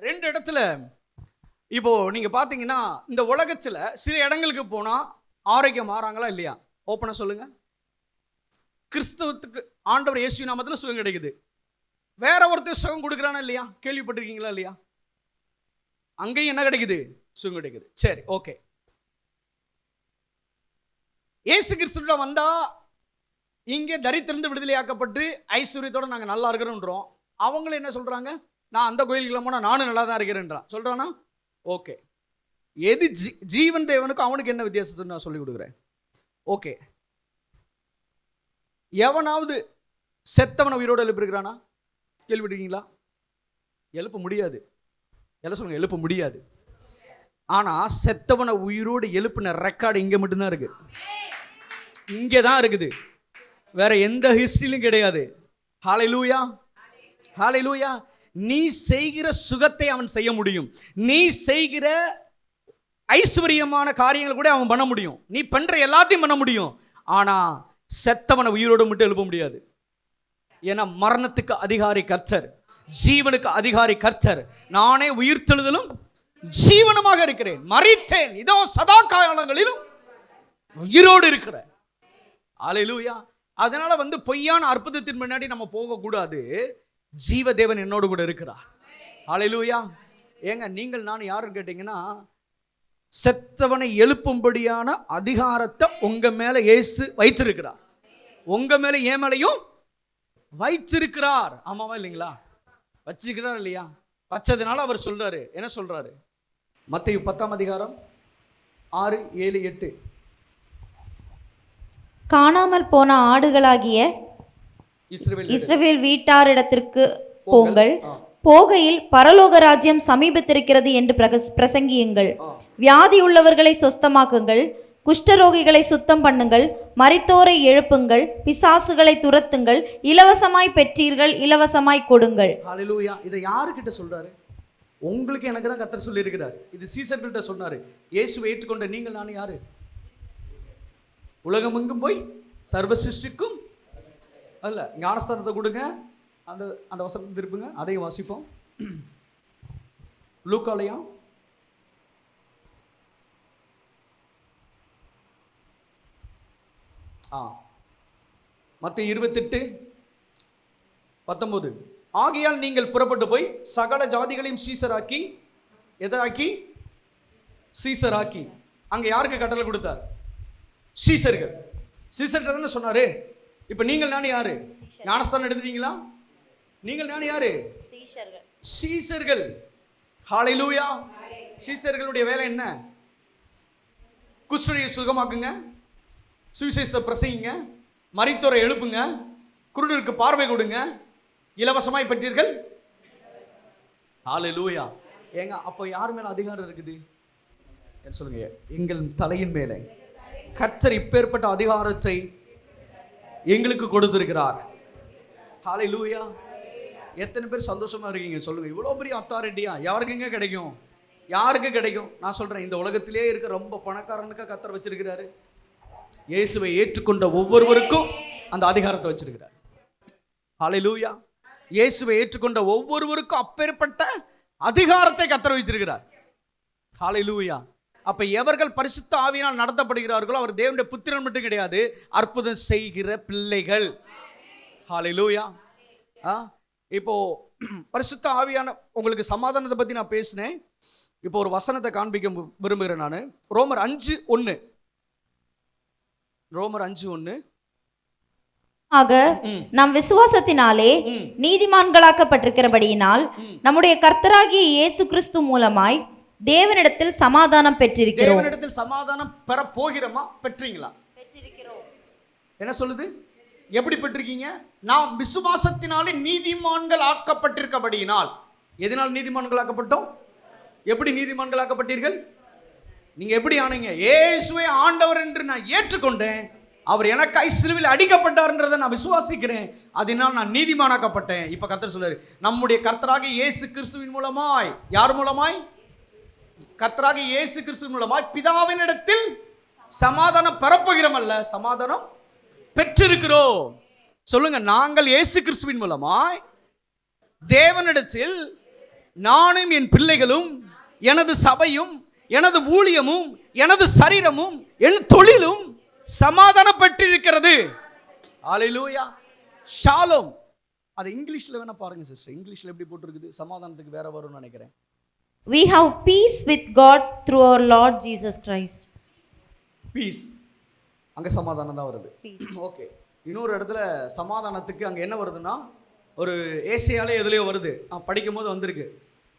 2 இடத்துல இப்போ நீங்க பாத்தீங்கன்னா, இந்த உலகத்துல சில இடங்களுக்கு போனா ஆரோக்கியம் மாறாங்களா இல்லையா? ஓப்பனா சொல்லுங்க. கிறிஸ்தவத்துக்கு ஆண்டவர் இயேசு நாமத்துல சுகம் கிடைக்குது. வேற ஒருத்தர் சுகம் கொடுக்குறானா இல்லையா? கேள்விப்பட்டிருக்கீங்களா இல்லையா? அங்கேயும் என்ன கிடைக்குது? சுகம் கிடைக்குது. சரி, ஓகே. இயேசு கிறிஸ்துவிடம் வந்தா இங்கே தரித்திருந்து விடுதலையாக்கப்பட்டு ஐஸ்வர்யத்தோட நாங்கள் நல்லா இருக்கிறோன்றோம். அவங்களும் என்ன சொல்றாங்க? நான் அந்த கோயிலுக்குலாம் போனால் நானும் நல்லா தான் இருக்கிறேன்றான். சொல்றானா? ஓகே. எது ஜீவன் தேவனுக்கும் அவனுக்கு என்ன வித்தியாசத்தை நான் சொல்லிக் கொடுக்குறேன். ஓகே. எவனாவது செத்தவனை உயிரோடு எழுப்பிருக்கிறானா? கேள்விப்பட்டிருக்கீங்களா? எழுப்ப முடியாது. எல்லாம் சொல்லுங்க, எழுப்ப முடியாது. ஆனா செத்தவனை உயிரோடு எழுப்பின ரெக்கார்டு இங்க மட்டும்தான் இருக்கு. இங்கே தான் இருக்குது, வேற எந்த ஹிஸ்டரியிலும் கிடையாது. ஹல்லேலூயா, ஹல்லேலூயா. நீ செய்கிற சுகத்தை அவன் செய்ய முடியும். நீ செய்கிற ஐஸ்வர்யமான காரியங்கள் கூட அவன் பண்ண முடியும். நீ பண்ற எல்லாத்தையும் பண்ண முடியும். ஆனா செத்தவனை உயிரோடு மட்டும் எழுப்ப முடியாது. ஏன்னா மரணத்துக்கு அதிகாரி கர்த்தர், ஜீவனுக்கு அதிகாரி கர்த்தர். நானே உயிர்த்தெழுதலும் ஜீவனுமாக இருக்கிறேன். மரித்தேன், இதோ சதா காலங்களிலும் உயிரோடு இருக்கிறேன். ஹல்லேலூயா. அதனால பொய்யான அற்புதத்தின் முன்னாடி நம்ம போகக்கூடாது. ஜீவ தேவன் என்னோடு கூட இருக்கிறார். ஹல்லேலூயா. ஏங்க நீங்கள் நான் யாருன்னு கேட்டீங்கன்னா, செத்தவனை எழுப்பும்படியான அதிகாரத்தை உங்க மேல இயேசு வைத்திருக்கிறார். உங்க மேல என் மேலையும் வைத்திருக்கிறார். ஆமாவா இல்லைங்களா? வச்சிருக்கிறார் இல்லையா? வச்சதுனால அவர் சொல்றாரு, என்ன சொல்றாரு? மத்தேயு 10ஆம் அதிகாரம் 6, 7, 8. காணாமல் போன ஆடுகளாகிய இஸ்ரவேல் வீட்டாரிடத்திற்கு போங்கள், போகையில் பரலோக ராஜ்யம் சமீபத்திருக்கிறது என்று பிரசங்கியுங்கள். வியாதி உள்ளவர்களை சொஸ்தமாக்குங்கள், குஷ்டரோகிகளை சுத்தம் பண்ணுங்கள், மரித்தோரை எழுப்புங்கள், பிசாசுகளை துரத்துங்கள், இலவசமாய் பெற்றீர்கள், இலவசமாய் கொடுங்கள். ஹல்லேலூயா. இதை யாருக்கிட்ட சொல்றாரு? உங்களுக்கு எனக்கு தான் கர்த்தர் சொல்லி இருக்கிறார். இது சீசர்கள்ட்ட சொன்னாரு. இயேசுவை ஏற்றுக்கொண்ட நீங்கள் நான் யாரு? உலகமெங்கும் போய் சர்வ சிருஷ்டிக்கும் அல்ல, ஞானஸ்தானத்தை கொடுங்க. அந்த வசனத்தை திருப்புங்க, அதையும் வாசிப்போம். லூக்காலயம் மத்தேயு 28:19. ஆகையால் நீங்கள் புறப்பட்டு போய் சகல ஜாதிகளையும் சீசராக்கி, எதராக்கி? சீசராக்கி. அங்க யாருக்கு கட்டளை கொடுத்தார்? சீசர்கள். சீசர்கிட்ட தானே சொன்னாரு. இப்ப நீங்கள் நான் யாரு? ஞானஸ்தானம் எடுத்துட்டீங்களா? நீங்கள் நான் யாரு? சீசர்கள். ஹல்லேலூயா. சீசர்களுடைய வேலை என்ன? குஷ்டரோகியை சுகமாக்குங்க, சுவிசேஷத்தை பிரசங்கிங்க, மரித்தோரை எழுப்புங்க, குருடருக்கு பார்வை கொடுங்க, இலவசமாய் பெற்றீர்கள். ஹல்லேலூயா. ஏங்க அப்போ யார் மேல அதிகாரம் இருக்குது? சொல்லுங்க. எங்கள் தலையின் மேலே கர்த்தர் இப்பேற்பட்ட அதிகாரத்தை எங்களுக்கு கொடுத்திருக்கிறார். ஹல்லேலூயா. எத்தனை பேர் சந்தோஷமா இருக்கீங்க சொல்லுங்க. இவ்வளவு பெரிய அத்தாரிட்டியா யாருக்குங்க கிடைக்கும்? யாருக்கு கிடைக்கும்? நான் சொல்றேன், இந்த உலகத்திலே இருக்க ரொம்ப பணக்காரனுக்கு கர்த்தர் வச்சிருக்கிறாரு. இயேசுவை ஏற்றுக்கொண்ட ஒவ்வொருவருக்கும் அந்த அதிகாரத்தை வச்சிருக்கிறார். ஹல்லேலூயா. இயேசுவை ஏற்றுக்கொண்ட ஒவ்வொருவருக்கும் அப்பேற்பட்ட அதிகாரத்தை கர்த்தர் வைத்திருக்கிறார். ஹல்லேலூயா. அப்ப எவர்கள் பரிசுத்த ஆவியினால் நடத்தப்படுகிறார்களோ அவர் தேவனுடைய புத்திரன் மட்டும் கிடையாது, அற்புதம் செய்கிற பிள்ளைகள். ஹல்லேலூயா. இப்போ பரிசுத்த ஆவியான உங்களுக்கு சமாதானத்தை பத்தி நான் பேசினேன். இப்போ ஒரு வசனத்தை காண்பிக்க விரும்புகிறேன் நான். ரோமர் 5:1. ரோமர் 5:1. ஆக நாம் விசுவாசத்தினாலே நீதிமான்களாக்கப்பட்டிருக்கிறபடியினால் நம்முடைய கர்த்தராகிய இயேசு கிறிஸ்து மூலமாய் தேவனிடத்தில் சமாதானம் பெற்றிருக்கிறோம். தேவனிடத்தில் சமாதானம் பெற போகிறோமா? பெற்றீங்களா? பெற்றிருக்கிறோம். என்ன சொல்லுது? எப்படி பெற்றிருக்கீங்க? நாம் விசுவாசத்தினாலே நீதிமான்கள் ஆக்கப்பட்டிருக்கபடியினால். எதனால் நீதிமான்கள் ஆக்கப்பட்டோம்? எப்படி நீதிமான்கள் ஆக்கப்பட்டீர்கள்? நீங்க எப்படி ஆனீங்க? இயேசுவை ஆண்டவர் என்று நான் ஏற்றுக்கொண்டேன், அவர் எனக்காய் சிலுவையில் அடிக்கப்பட்டார்ன்றதை நான் விசுவாசிக்கிறேன், அதனால் நான் நீதிமானாக்கப்பட்டேன். இப்ப கர்த்தர் சொல்றாரு, நம்முடைய கர்த்தராகிய இயேசு கிறிஸ்துவின் மூலமாய். யார் மூலமாய்? கர்த்தராகிய இயேசு கிறிஸ்துவின் மூலமாய் பிதாவினிடத்தில் சமாதானம் பெறப்போகிறோம் அல்ல, சமாதானம் பெற்றிருக்கிறோம். சொல்லுங்க. நாங்கள் இயேசு கிறிஸ்துவின் மூலமாய் தேவனிடத்தில் நானும் என் பிள்ளைகளும் எனது சபையும் எனது ஊழியமும் எனது சரீரமும் என் தொழிலும் சமாதானம் பெற்றிருக்கிறது. ஹல்லேலூயா. ஷாலோம். அது இங்கிலீஷ்ல வேணா பாருங்க சிஸ்டர். இங்கிலீஷ்ல எப்படி போட்டுருக்குது? சமாதானத்துக்கு வேற வரும்னு நினைக்கிறேன். We have peace with God through our Lord Jesus Christ. Peace. அங்க சமாதானம் தான் வருது. ஓகே. இன்னொரு இடத்துல சமாதானத்துக்கு அங்க என்ன வருதுன்னா, ஒரு ஏசையாலே எதுலயோ வருது. படிக்கும் போது வந்திருக்கு.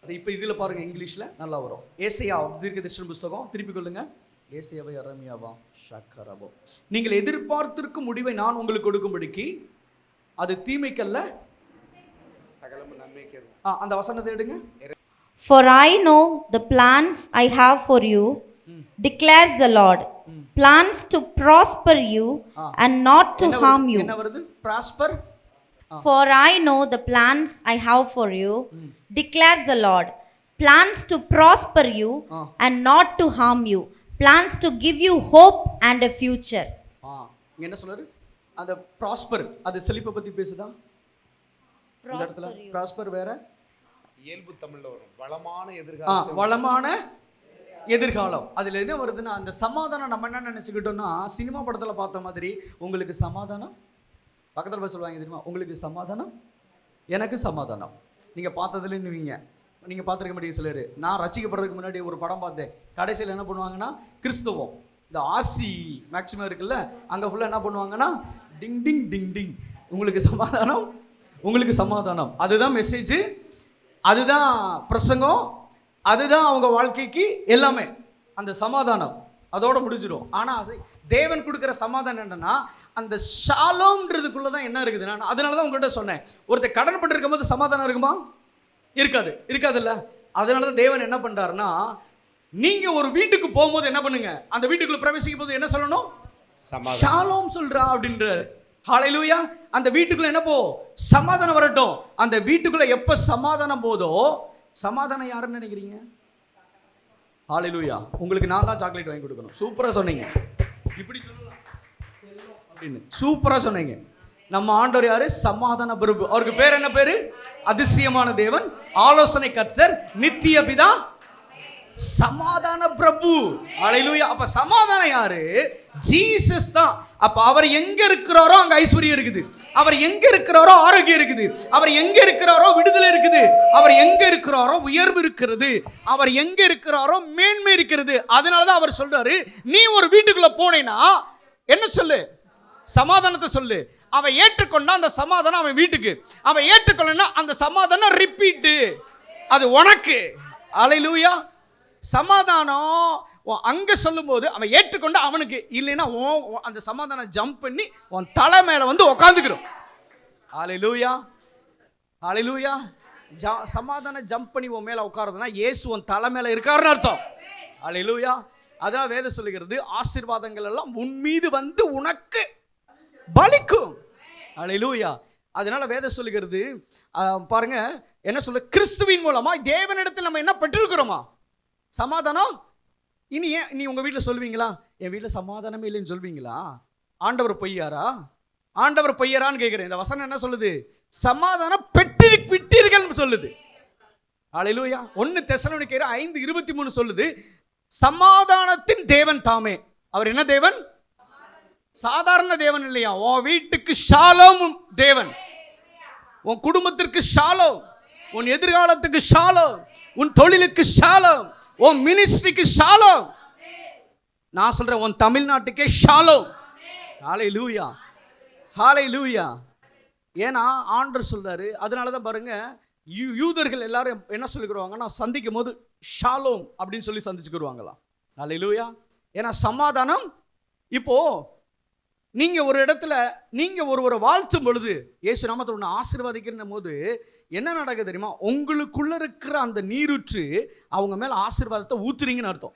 அது இப்போ இதுல பாருங்க, இங்கிலீஷ்ல நல்லா வரும். ஏசையா தீர்க்கதரிசன புத்தகம். திருப்பி கொள்ளுங்க. ஏசையாவை அரமியாவா ஷக்கரபோ. நீங்கள் எதிர்பார்த்திருக்கும் முடிவை நான் உங்களுக்கு கொடுக்கும்படிக்கு அது தீமைக்கல்ல சகலமும் நன்மைக்கு. அந்த வசனத்தை எடுங்க. For I know the plans I have for you, declares the Lord, plans to prosper you and not to harm you. என்ன வருது? prosper. For I know the plans I have for you, declares the Lord, plans to prosper you and not to harm you, plans to give you hope and a future. இங்க என்ன சொல்றாரு? அந்த prosper, அது செழிப்பை பத்தி பேசுதா? இந்த இடத்துல prosper வேற இயல்பு தமிழ்ல வரும். வளமான எதிர்காலம். வளமான எதிர்காலம். அதுல என்ன வருதுன்னா, அந்த சமாதானம் நம்ம என்ன நினைச்சுக்கிட்டோம்னா, சினிமா படத்துல பார்த்த மாதிரி உங்களுக்கு சமாதானம் பக்கத்தில் போய் சொல்லுவாங்க தெரியுமா, உங்களுக்கு சமாதானம் எனக்கு சமாதானம். நீங்கள் பார்த்ததுலன்னுவீங்க, நீங்கள் பார்த்துருக்க மாட்டீங்க சிலர். நான் ரசிக்கப்படுறதுக்கு முன்னாடி ஒரு படம் பார்த்தேன். கடைசியில் என்ன பண்ணுவாங்கன்னா கிறிஸ்தவம் இந்த ஆர்சி மேக்சிமம் இருக்குல்ல, அங்கே ஃபுல்லாக என்ன பண்ணுவாங்கன்னா டிங் டிங் டிங் டிங், உங்களுக்கு சமாதானம் உங்களுக்கு சமாதானம். அதுதான் மெசேஜ், அதுதான் பிரசங்கம், அதுதான் அவங்க வாழ்க்கைக்கு எல்லாமே. அந்த சமாதானம் அதோட முடிஞ்சிடும். ஆனால் தேவன் கொடுக்குற சமாதானம் என்னன்னா அந்த ஷாலோம்ன்றதுக்குள்ள தான் என்ன இருக்குதுன்னா, அதனால தான் உங்கள்கிட்ட சொன்னேன், ஒருத்தர் கடன் பட்டு இருக்கும் போது சமாதானம் இருக்குமா? இருக்காதுல்ல. அதனால தான் தேவன் என்ன பண்றாருன்னா, நீங்க ஒரு வீட்டுக்கு போகும்போது என்ன பண்ணுங்க, அந்த வீட்டுக்குள்ள பிரவேசிக்கும் போது என்ன சொல்லணும்? ஷாலோம் சொல்றா அப்படின்றாரு. ஹல்லேலூயா. அந்த வீட்டுக்குள்ள என்ன போ, சமாதானம் வரட்டும். அந்த வீட்டுக்குள்ள எப்ப சமாதானம் போதோ, சமாதானம் யாருன்னு நினைக்கிறீங்க? ஹல்லேலூயா. உங்களுக்கு நான் தான் சாக்லேட் வாங்கி கொடுக்கணும். சூப்பரா சொன்னீங்க, இப்படி சொல்லலாம் அப்படின்னு சூப்பரா சொன்னீங்க. நம்ம ஆண்டவர் யாரு? சமாதான பிரபு. அவருக்கு பேர் என்ன பேரு? அதிசயமான தேவன், ஆலோசனை கர்த்தர், நித்திய பிதா, சமாதான பிரபு. ஹல்லேலூயா. அப்ப சமாதானம் யாரு? ஜீசஸ் தான். அப்ப அவர் எங்க இருக்கிறாரோ அங்க ஐஸ்வர்யம் இருக்குது, அவர் எங்க இருக்கிறாரோ ஆரோக்கியம் இருக்குது, அவர் எங்க இருக்கிறாரோ விடுதலை இருக்குது, அவர் எங்க இருக்கிறாரோ உயர்வு இருக்கிறது, அவர் எங்க இருக்கிறாரோ மேன்மை இருக்கிறது. அதனாலதான் அவர் சொல்றாரு, நீ ஒரு வீட்டுக்குள்ள போனேன்னா என்ன சொல்லு? சமாதானத்தை சொல்லு. அவன் ஏற்றுக்கொண்டா அந்த சமாதானம் அவன் வீட்டுக்கு, அவன் ஏற்றுக்கொள்ளனா அந்த சமாதானம் ரிப்பீட், அது உனக்கு. ஹல்லேலூயா. சமாதானம் அங்க சொல்லும் போது அவன் ஏற்றுக்கொண்டு அவனுக்கு, இல்லைன்னா அந்த சமாதானம் ஜம்ப் பண்ணி உன் தலை மேல வந்து உட்காந்துக்கிறோம். ஹல்லேலூயா. ஹல்லேலூயா. சமாதானம் ஜம்ப் பண்ணி உன் மேல உட்காருதுன்னா இயேசு உன் தலை மேல இருக்காருன்னு அர்த்தம். ஹல்லேலூயா. அதான் வேதம் சொல்லுகிறது, ஆசீர்வாதங்கள் எல்லாம் உன் மீது வந்து உனக்கு பலிக்கும். ஹல்லேலூயா. அதனால வேதம் சொல்லுகிறது பாருங்க, என்ன சொல்ல, கிறிஸ்துவின் மூலமா தேவனிடத்தில் நம்ம என்ன பெற்றிருக்கிறோமா? சமாதானம். இனி ஏன் நீ உங்க வீட்டில் சொல்லுவீங்களா, என் வீட்டில் சமாதானமே இல்லைன்னு சொல்வீங்களா? ஆண்டவர் பொய்யாரா? ஆண்டவர் பொய்யரான்னு கேட்கிறேன். இந்த வசனம் என்ன சொல்லுது? சமாதானம் பெற்றிருப்பீர்கள் சொல்லுது. ஹல்லேலூயா. 1 தெசலோனிக்கேயர் 5:23 சொல்லுது, சமாதானத்தின் தேவன் தாமே. அவர் என்ன தேவன்? சாதாரண தேவன் இல்லையா. உன் வீட்டுக்கு ஷாலோம் தேவன், உன் குடும்பத்திற்கு ஷாலோம், உன் எதிர்காலத்துக்கு ஷாலோம், உன் தொழிலுக்கு ஷாலோம், உன் மினிஸ்ட்ரிக்கு ஷாலோம். நான் சொல்றேன், உன் தமிழ்நாட்டுக்கே ஷாலோம். ஹல்லேலூயா. ஹல்லேலூயா. ஏன்னா ஆண்டவர் சொல்றாரு. அதனால தான் பாருங்க, யூதர்கள் எல்லாரும் என்ன சொல்லிக்கிறாங்கன்னா, சந்திக்கும் போது ஷாலோம் அப்படின்னு சொல்லி சந்திச்சுக்கிடுவாங்களாம். ஹல்லேலூயா. ஏன்னா சமாதானம். இப்போ நீங்க ஒரு இடத்துல நீங்க ஒருவரை வாழ்த்தும் பொழுது, இயேசு நாமத்தை ஒன்று ஆசீர்வதிக்கிற போது என்ன நடக்குது தெரியுமா? உங்களுக்குள்ள இருக்கிற அந்த நீரூற்று அவங்க மேல ஆசீர்வாதத்தை ஊத்துறீங்கன்னு அர்த்தம்.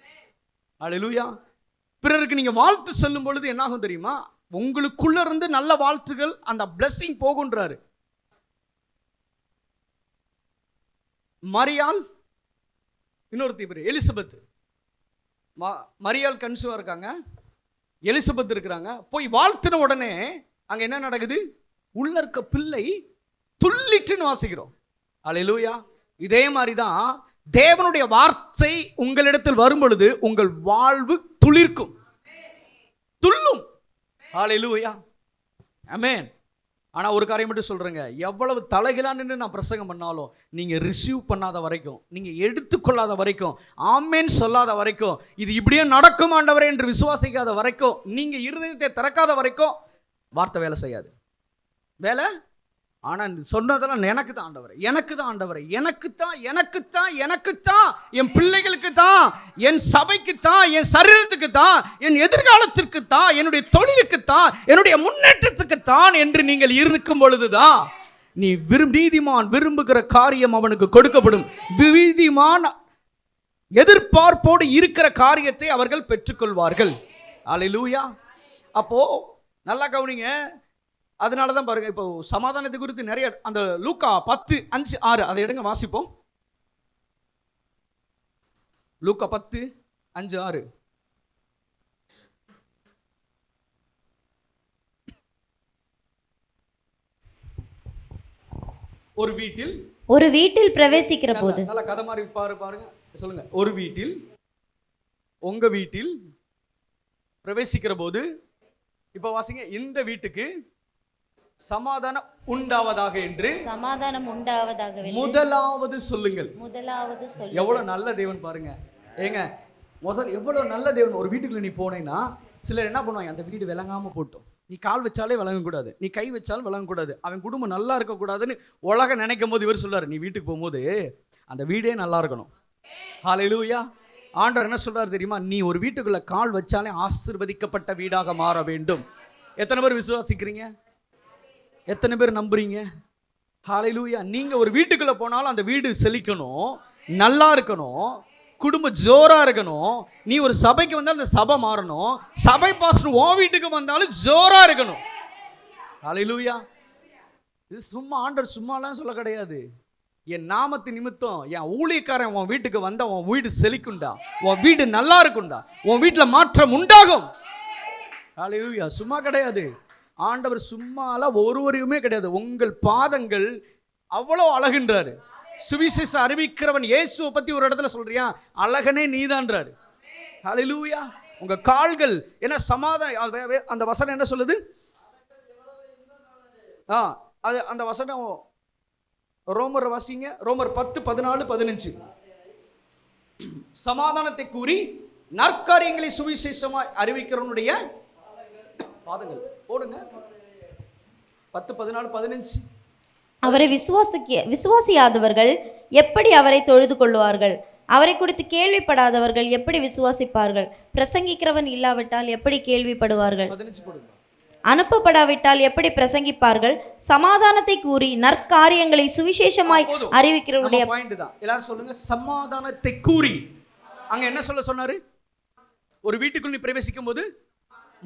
ஹல்லேலூயா. பிறருக்கு நீங்க வாழ்த்து சொல்லும் பொழுது என்ன ஆகும் தெரியுமா? உங்களுக்குள்ள இருந்து நல்ல வாழ்த்துகள், அந்த பிளெஸிங் போகுன்றாரு. மரியாள், இன்னொருத்தி பேர் எலிசபெத். மரியாள் கன்சீவா இருக்காங்க, எலிசபெத் இருக்கிறாங்க. போய் வாழ்த்தின உடனே அங்க என்ன நடக்குது? உள்ள இருக்க பிள்ளை துள்ளிட்டுன்னு வாசிக்கிறோம். ஹல்லேலூயா. இதே மாதிரி தான் தேவனுடைய வார்த்தை உங்களிடத்தில் வரும் பொழுது உங்கள் வாழ்வு துளிர்க்கும், துள்ளும். ஹல்லேலூயா. ஆமென். ஆனா ஒரு காரியம் மட்டும் சொல்றேங்க, எவ்வளவு தலைகீழா நின்று நான் பிரசங்கம் பண்ணாலும் நீங்க ரிசீவ் பண்ணாத வரைக்கும், நீங்க எடுத்துக்கொள்ளாத வரைக்கும், ஆமென் சொல்லாத வரைக்கும், இது இப்படியே நடக்கும் ஆண்டவரே என்று விசுவாசிக்காத வரைக்கும், நீங்க இருதயத்தை திறக்காத வரைக்கும் வார்த்தை வேலை செய்யாது. வேலை ஆனால் சொன்னதெல்லாம் எனக்கு தான் ஆண்டவரே, எனக்கு தான் ஆண்டவரே, எனக்குத்தான் எனக்குத்தான் எனக்குத்தான், என் பிள்ளைகளுக்கு தான், என் சபைக்கு தான், என் சரீரத்துக்கு தான், என் எதிர்காலத்திற்கு தான், என்னுடைய தொழிலுக்கு தான், என்னுடைய முன்னேற்றத்துக்கு தான் என்று நீங்கள் இருக்கும் பொழுதுதான் நீ நீதிமான் விரும்புகிற காரியம் அவனுக்கு கொடுக்கப்படும். நீதிமான் எதிர்பார்ப்போடு இருக்கிற காரியத்தை அவர்கள் பெற்றுக்கொள்வார்கள். ஹல்லேலூயா. அப்போ நல்லா கவனிங்க. அதனால தான் பாருங்க, இப்போ சமாதானத்தை குறித்து நிறைய அந்த லூக்கா 10:5-6 அதை எடுங்க வாசிப்போம். லூக்கா 10:5-6. ஒரு வீட்டில் பிரவேசிக்கிற போது, நல்ல கதை மாதிரி பாருங்க, சொல்லுங்க. ஒரு வீட்டில், உங்க வீட்டில் பிரவேசிக்கிற போது, இப்போ வாசிங்க, இந்த வீட்டுக்கு சமாதானம் உண்டாவதாக என்று சமாதானம் உண்டாவதாக முதலாவது சொல்லுங்கள். முதலாவது சொல்லு. எவ்வளவு நல்ல தேவன் பாருங்க. ஏங்க எவ்வளவு நல்ல தேவன். ஒரு வீட்டுக்குள்ள நீ போனேன்னா சிலர் என்ன பண்ணுவாங்க, அந்த வீடு விளங்காம போட்டோம், நீ கால் வச்சாலே விளங்கக்கூடாது, நீ கை வச்சாலும் விளங்கக்கூடாது, அவன் குடும்பம் நல்லா இருக்கக்கூடாதுன்னு உலகம் நினைக்கும் போது இவர் சொல்றாரு, நீ வீட்டுக்கு போகும்போது அந்த வீடே நல்லா இருக்கணும். ஹல்லேலூயா. ஆண்டவர் என்ன சொல்றாரு தெரியுமா, நீ ஒரு வீட்டுக்குள்ள கால் வச்சாலே ஆசீர்வதிக்கப்பட்ட வீடாக மாற வேண்டும். எத்தனை பேர் விசுவாசிக்கிறீங்க? எத்தனை பேர் நம்புறீங்க? ஹல்லேலூயா. நீங்க ஒரு வீட்டுக்குள்ள போனாலும் அந்த வீடு செழிக்கணும், நல்லா இருக்கணும், குடும்பம் ஜோரா இருக்கணும். நீ ஒரு சபைக்கு வந்தாலும் அந்த சபை மாறணும். சபை பாஸ்டர் உன் வீட்டுக்கு வந்தாலும் ஜோரா இருக்கணும். ஹல்லேலூயா. இது சும்மா ஆண்டவர் சும்மாலாம் சொல்ல கிடையாது. என் நாமத்து நிமித்தம் என் ஊழியக்காரன் உன் வீட்டுக்கு வந்தா உன் வீடு செழிக்குண்டா, உன் வீடு நல்லா இருக்குண்டா, உன் வீட்டில் மாற்றம் உண்டாகும். ஹல்லேலூயா. சும்மா கிடையாது. ஆண்டவர் சும்மாலாம் ஒருவரையுமே கிடையாது. உங்கள் பாதங்கள் அவ்வளோ அழகுன்றாரு. சுவிசேஷ அறிவிக்கிறவன் இயேசுவை பத்தி ஒரு இடத்துல சொல்றியா, அழகனே நீதான்றாரு. ஹல்லேலூயா. உங்க கால்கள் என்ன சமாதானம். அந்த வசனம் என்ன சொல்லுது? அது அந்த வசனம் ரோமர் வாசிங்க. ரோமர் 10:14-15. சமாதானத்தை கூறி நற்காரியங்களை சுவிசேஷமாய் அறிவிக்கிறவனுடைய பாதங்கள் போடுங்க. 10:14-15. அவரை விசுவாசியாதவர்கள் எப்படி அவரை தொழுது கொள்வார்கள்? அவரை குறித்து கேள்விப்படாதவர்கள் எப்படி விசுவாசிப்பார்கள்? பிரசங்கிக்கிறவன் இல்லாவிட்டால் எப்படி கேள்விப்படுவார்கள்? 15 போடுங்க. அனுப்பப்படாவிட்டால் எப்படி பிரசங்கிப்பார்கள்? சமாதானத்தை கூறி நற்காரியங்களை சுவிசேஷமாய் அறிவிக்கிறவருடைய பாயிண்ட் தான். எல்லாரும் சொல்லுங்க, சமாதானத்தை கூறி. அங்க என்ன சொன்னாரு? ஒரு வீட்டுக்குள் நீ பிரவேசிக்கும் போது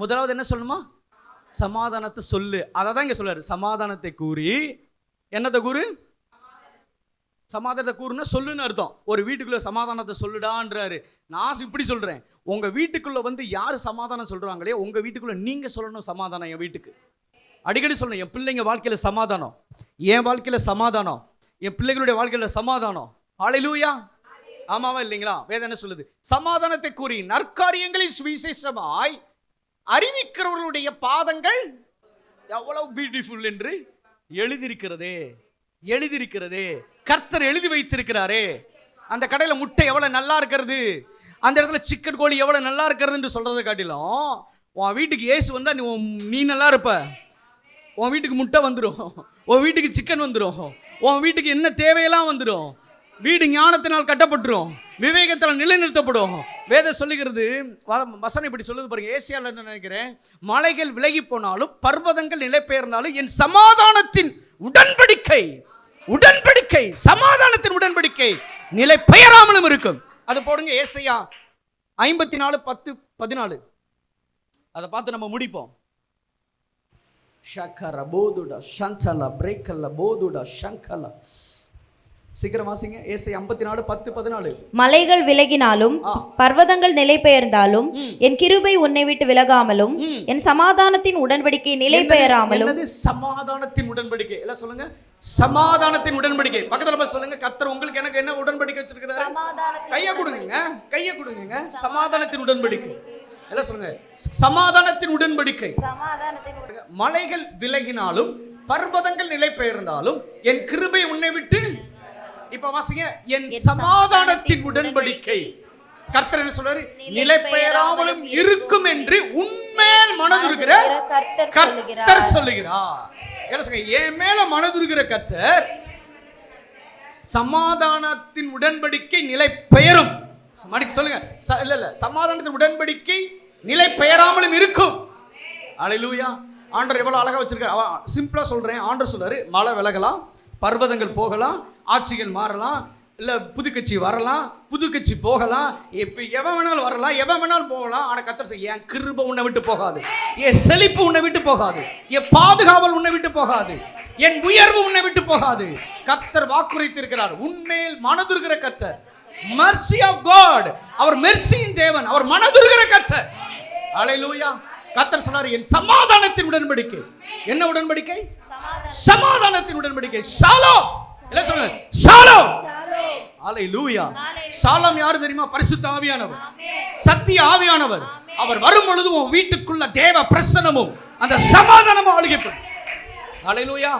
முதலாவது என்ன சொல்லணுமா? சமாதானத்தை சொல்லு. அதை தான் இங்க சொல்றாரு. சமாதானத்தை கூறி. என்னத்தை கூறு? சமாதானத்தை கூறுனா சொல்லுன்னு அர்த்தம். ஒரு வீட்டுக்குள்ள சமாதானத்தை சொல்லுடான்றாரு. நான் இப்படி சொல்றேன், உங்க வீட்டுக்குள்ள வந்து யாரு சமாதானம் சொல்றாங்களே, உங்க வீட்டுக்குள்ள நீங்க சொல்லணும் சமாதானம். என் வீட்டுக்கு அடிக்கடி சொல்லணும், என் பிள்ளைங்க வாழ்க்கையில சமாதானம், என் வாழ்க்கையில சமாதானம், என் பிள்ளைகளுடைய வாழ்க்கையில சமாதானம். ஹல்லேலூயா. ஆமாவா இல்லைங்களா? வேதம் என்ன சொல்லுது? சமாதானத்தை கூறி நற்காரியங்களில் சுவிசேஷமாய் அறிவிக்கிறவர்களுடைய பாதங்கள் எவ்வளவு பியூட்டிஃபுல் என்று எழுதியிருக்கிறதே. கர்த்தர் எழுதி வைத்திருக்கிறாரே. அந்த கடையில் முட்டை எவ்வளவு நல்லா இருக்கிறது, அந்த இடத்துல சிக்கன் கோழி எவ்வளவு நல்லா இருக்கிறது என்று சொல்றதை காட்டிலும் உன் வீட்டுக்கு இயேசு வந்தா நீ நல்லா இருப்ப. உன் வீட்டுக்கு முட்டை வந்துடும், உன் வீட்டுக்கு சிக்கன் வந்துடும், உன் வீட்டுக்கு என்ன தேவையெல்லாம் வந்துடும். வீடு ஞானத்தினால் கட்டப்பட்டுரும், விவேகத்தால் நிலைநிறுத்தப்படும். வேதம் சொல்லுகிறது, வசனம் இப்படி சொல்லுது பாருங்க. ஏசியால என்ன நினைக்கிறேன், மலைகள் விலகி போனாலும் பர்வதங்கள் நிலை பெயர்ந்தாலும் என் சமாதானத்தின் உடன்படிக்கை சமாதானத்தின் உடன்படிக்கை நிலை பெயராமலும் இருக்கும். அது போடுங்க. ஏசாயா 54:10-14. அதை பார்த்து நம்ம முடிப்போம். ஷக்கர போதுடா ஷந்தல பிரேக்கல்ல போதுடா ஷங்கல. சீக்கிரம் வாசிங்க. ஏசாயா 54:10-14. மலைகள் விலகினாலும் பர்வதங்கள் நிலை பெயர்ந்தாலும் என் கிருபை உன்னை விட்டு விலகாமலும் என் சமாதானத்தின் உடன்படிக்கை நிலை பெயராமலும். சமாதானத்தின் உடன்படிக்கை எல்லாம் சொல்லுங்க. சமாதானத்தின் உடன்படிக்கை. பக்கத்துல போய் சொல்லுங்க, கர்த்தர் உங்களுக்கு எனக்கு என்ன உடன்படிக்கை வச்சிருக்கிறாரு? கையை கொடுங்க. சமாதானத்தின் உடன்படிக்கை. எல்லாம் சொல்லுங்க, சமாதானத்தின் உடன்படிக்கை. மலைகள் விலகினாலும் பர்வதங்கள் நிலை பெயர்ந்தாலும் என் கிருபை உன்னை விட்டு. இப்ப வாசிங்க, என் சமாதானத்தின் உடன்படிக்கை. கர்த்தர் என்ன சொல்றாரு? நிலை பெயராமலும் இருக்கும் என்று உன்மேல் மனதுருகிற கர்த்தர் சொல்லுகிறார். என்ன சொல்லுங்க? என் மேல மனதுருகிற கர்த்தர் சமாதானத்தின் உடன்படிக்கை நிலை பெயரும். சொல்லுங்க. இல்ல சமாதானத்தின் உடன்படிக்கை நிலை பெயராமலும் இருக்கும். அல்லேலூயா. ஆண்டவர் எவ்வளவு அழகா வச்சிருக்காரு. சிம்பிளா சொல்றேன். ஆண்டவர் சொல்றாரு, மலை விலகலாம், பர்வதங்கள் போகலாம், ஆட்சிகள் மாறலாம், இல்ல புது கட்சி வரலாம், புது கட்சி போகலாம், எவன் வேணாலும் வரலாம், எவன் வேணாலும் போகலாம். ஆனா கர்த்தர் சொல்ல, என் கிருபை உன்னை விட்டு போகாது, என் செழிப்பு உன்னை விட்டு போகாது, என் பாதுகாவல் உன்னை விட்டு போகாது, என் உயர்வு உன்னை விட்டு போகாது. கர்த்தர் வாக்குரைத்திருக்கிறார். உன்மேல் மனதுருகிற கர்த்தர். mercy of God. அவர் மெர்சியின் தேவன், அவர் மனதுருகிற கர்த்தர். அல்லேலூயா. கர்த்தர் சொன்னார், என் சமாதானத்தின் உடன்படிக்கை. என்ன உடன்படிக்கை? சமாதானத்தின் உடன்படிக்கை. ஷாலோம். எல்லாம் சொல்லுங்க, ஷாலோம். அல்லேலூயா. ஷாலோம் யாரு தெரியுமா? பரிசுத்த ஆவியானவர், சத்திய ஆவியானவர். அவர் வரும் பொழுது உன் வீட்டுக்குள்ள தேவ பிரசன்னமும் அந்த சமாதானமும் ஆளுகைப்படும். ஹல்லேலூயா.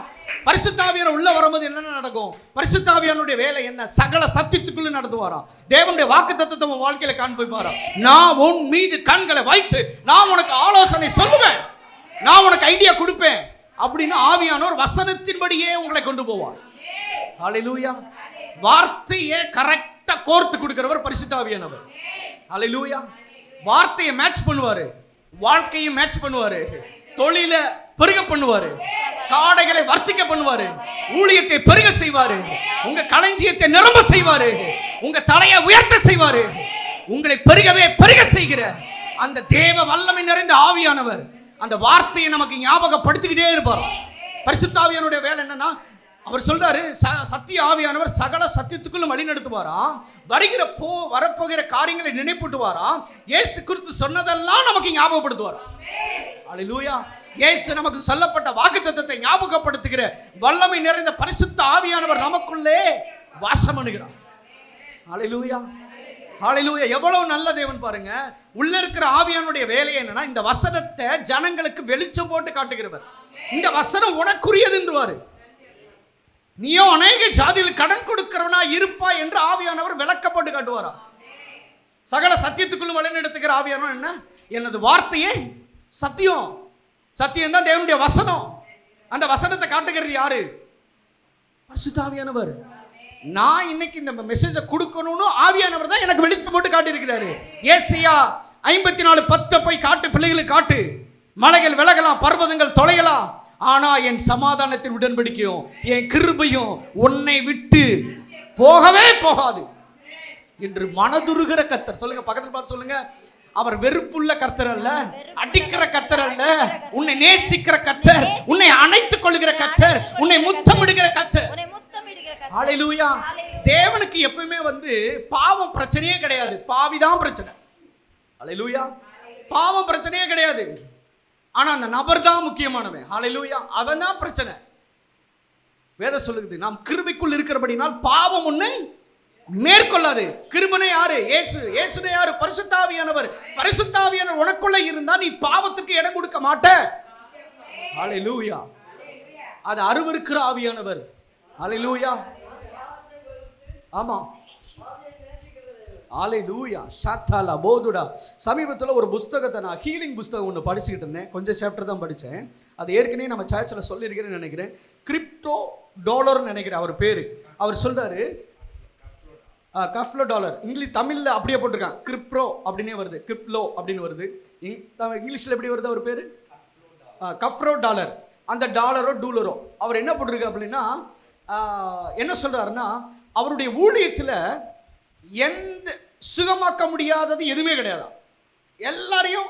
பரிசுத்த ஆவியானவர் உள்ள வரும்போது என்ன நடக்கும்? பரிசுத்த ஆவியானவருடைய வேலை என்ன? சகல சத்தியத்துக்குள்ள நடத்துவாராம். தேவனுடைய வாக்குத்தத்தத்தை உன் வாழ்க்கையில காண்பிப்பாராம். நான் உன் மீது கண்களை வைத்து நான் உனக்கு ஆலோசனை சொல்லுவேன், நான் உனக்கு ஐடியா கொடுப்பேன் அப்படின்னு ஆவியானவர் வசனத்தின்படியே உங்களை கொண்டு போவார். ஹல்லேலூயா. வார்த்தையை கரெக்டா கோர்த்து கொடுக்கிறவர் பரிசுத்த ஆவியானவர். ஹல்லேலூயா. வார்த்தையை மேட்ச் பண்ணுவாரு, வாழ்க்கையை மேட்ச் பண்ணுவாரு, தொழிலை பெருக பண்ணுவாரு, காடைகளை வர்த்திக்க பண்ணுவாரு, ஊழியத்தை பெருக செய்வாரு, உங்க களஞ்சியத்தை நிரம்ப செய்வாரு, உங்க தலையை உயர்த்த செய்வாரு. உங்களை பெருக செய்கிற அந்த தேவ வல்லமை நிறைந்த ஆவியானவர் அந்த வார்த்தையை நமக்கு ஞாபகப்படுத்திக்கிட்டே இருப்பார். பரிசுத்த ஆவியானுடைய வேலை என்னன்னா, அவர் சொல்றாரு சத்திய ஆவியானவர் சகல சத்தியத்துக்குள்ளும் வழி நடத்துவாராம். வரப்போகிற காரியங்களை நினைப்பூட்டுவாராம். இயேசு கிறிஸ்து சொன்னதெல்லாம் நமக்கு ஞாபகப்படுத்துவாராம். ஹல்லேலூயா. இயேசு நமக்கு சொல்லப்பட்ட வாக்குத்தத்தத்தை ஞாபகப்படுத்துகிற வல்லமை நிறைந்த பரிசுத்த ஆவியானவர் நமக்குள்ளே வாசம் பண்ணுகிறார். ஹல்லேலூயா. ஹல்லேலூயா. எவ்வளவு நல்ல தேவன் பாருங்க. உள்ள இருக்கிற ஆவியானுடைய வேலை என்னன்னா, இந்த வசனத்தை ஜனங்களுக்கு வெளிச்சம் போட்டு காட்டுகிறவர். இந்த வசனம் உனக்குரியது என்றுவாரு. நீயோ அநேக ஜாதியில் கடன் கொடுக்கிறவனா இருப்பா என்று ஆவியானவர் விளக்கப்பட்டு காட்டுவாரா. சகல சத்தியத்துக்குள்ளும் வழிநடத்துகிற ஆவியானவர் என்ன? எனது வார்த்தையே சத்தியம். சத்தியம் தான் தேவனுடைய வசனம். அந்த வசனத்தை காட்டுகிறது யாரு? பரிசுத்த ஆவியானவர். நான் இன்னைக்கு இந்த மெசேஜை கொடுக்கணும்னு ஆவியானவர் தான் எனக்கு வெளிச்சம் போட்டு காட்டியிருக்கிறாரு. ஏசாயா 54:10 போய் காட்டு, பிள்ளைகளுக்கு காட்டு. மலைகள் விலகலாம், பர்வதங்கள் தொலையலாம், ஆனா என் சமாதானத்தின் உடன்படிக்கையும் என் கிருபையும் உன்னை விட்டு போகவே போகாது என்று மனதுருகிற கர்த்தர். சொல்லுங்க, பக்கத்தில் பார்த்து சொல்லுங்க. அவர் வெறுப்புள்ள கர்த்தர் அல்ல, அடிக்கிற கர்த்தர் அல்ல, உன்னை நேசிக்கிற கர்த்தர், உன்னை அணைத்துக் கொள்ளுகிற கர்த்தர், உன்னை முத்தமிடுகிற கர்த்தர். ஹல்லேலூயா. தேவனுக்கு எப்பவுமே பாவம் பிரச்சனையே கிடையாது, பாவிதான் பிரச்சனை. ஹல்லேலூயா. பாவம் பிரச்சனையே கிடையாது, ஆனா அந்த நபர் தான் முக்கியமானவன். ஹல்லேலூயா. அவன் தான் பிரச்சனை. வேதம் சொல்லுது, நாம் கிருபைக்குள் இருக்கிறபடினால் பாவம் ஒண்ணு மேற்கொள்ளாது. கிருபனை யாரு? இயேசு. இயேசுனே யாரு? பரிசுத்த ஆவியானவர். பரிசுத்த ஆவியானவர் உனக்குள்ள இருந்தா நீ பாவத்துக்கு இடம் கொடுக்க மாட்ட. ஹல்லேலூயா. அது அருவருக்கிற ஆவியானவர். ஹல்லேலூயா. ஆமா. ஹல்லேலூயா. ஷாத்தாலா போதுடா. சமீபத்தில் ஒரு புஸ்தகத்தை, நான் ஹீலிங் புஸ்தகம் ஒன்று படிச்சுக்கிட்டு இருந்தேன். கொஞ்சம் சாப்டர் தான் படித்தேன். அது ஏற்கனவே நம்ம சர்ச்சில் சொல்லியிருக்கிறேன்னு நினைக்கிறேன். கிரிப்டோ டாலர்னு நினைக்கிறேன் அவர் பேர். அவர் சொல்றாரு, கஃப்லோ டாலர். இங்கிலீஷ் தமிழில் அப்படியே போட்டிருக்காங்க, கிரிப்ரோ அப்படின்னே வருது, கிரிப்லோ அப்படின்னு வருது. இங்கிலீஷில் எப்படி வருது அவர் பேர்? கஃப்ரோ டாலர். அந்த டாலரோ டூலரோ அவர் என்ன போட்டிருக்கு அப்படின்னா, என்ன சொல்றாருன்னா, அவருடைய ஊழியத்தில் எந்த சுகமாக்க முடியாதது எதுவுமே கிடையாது. எல்லாரையும்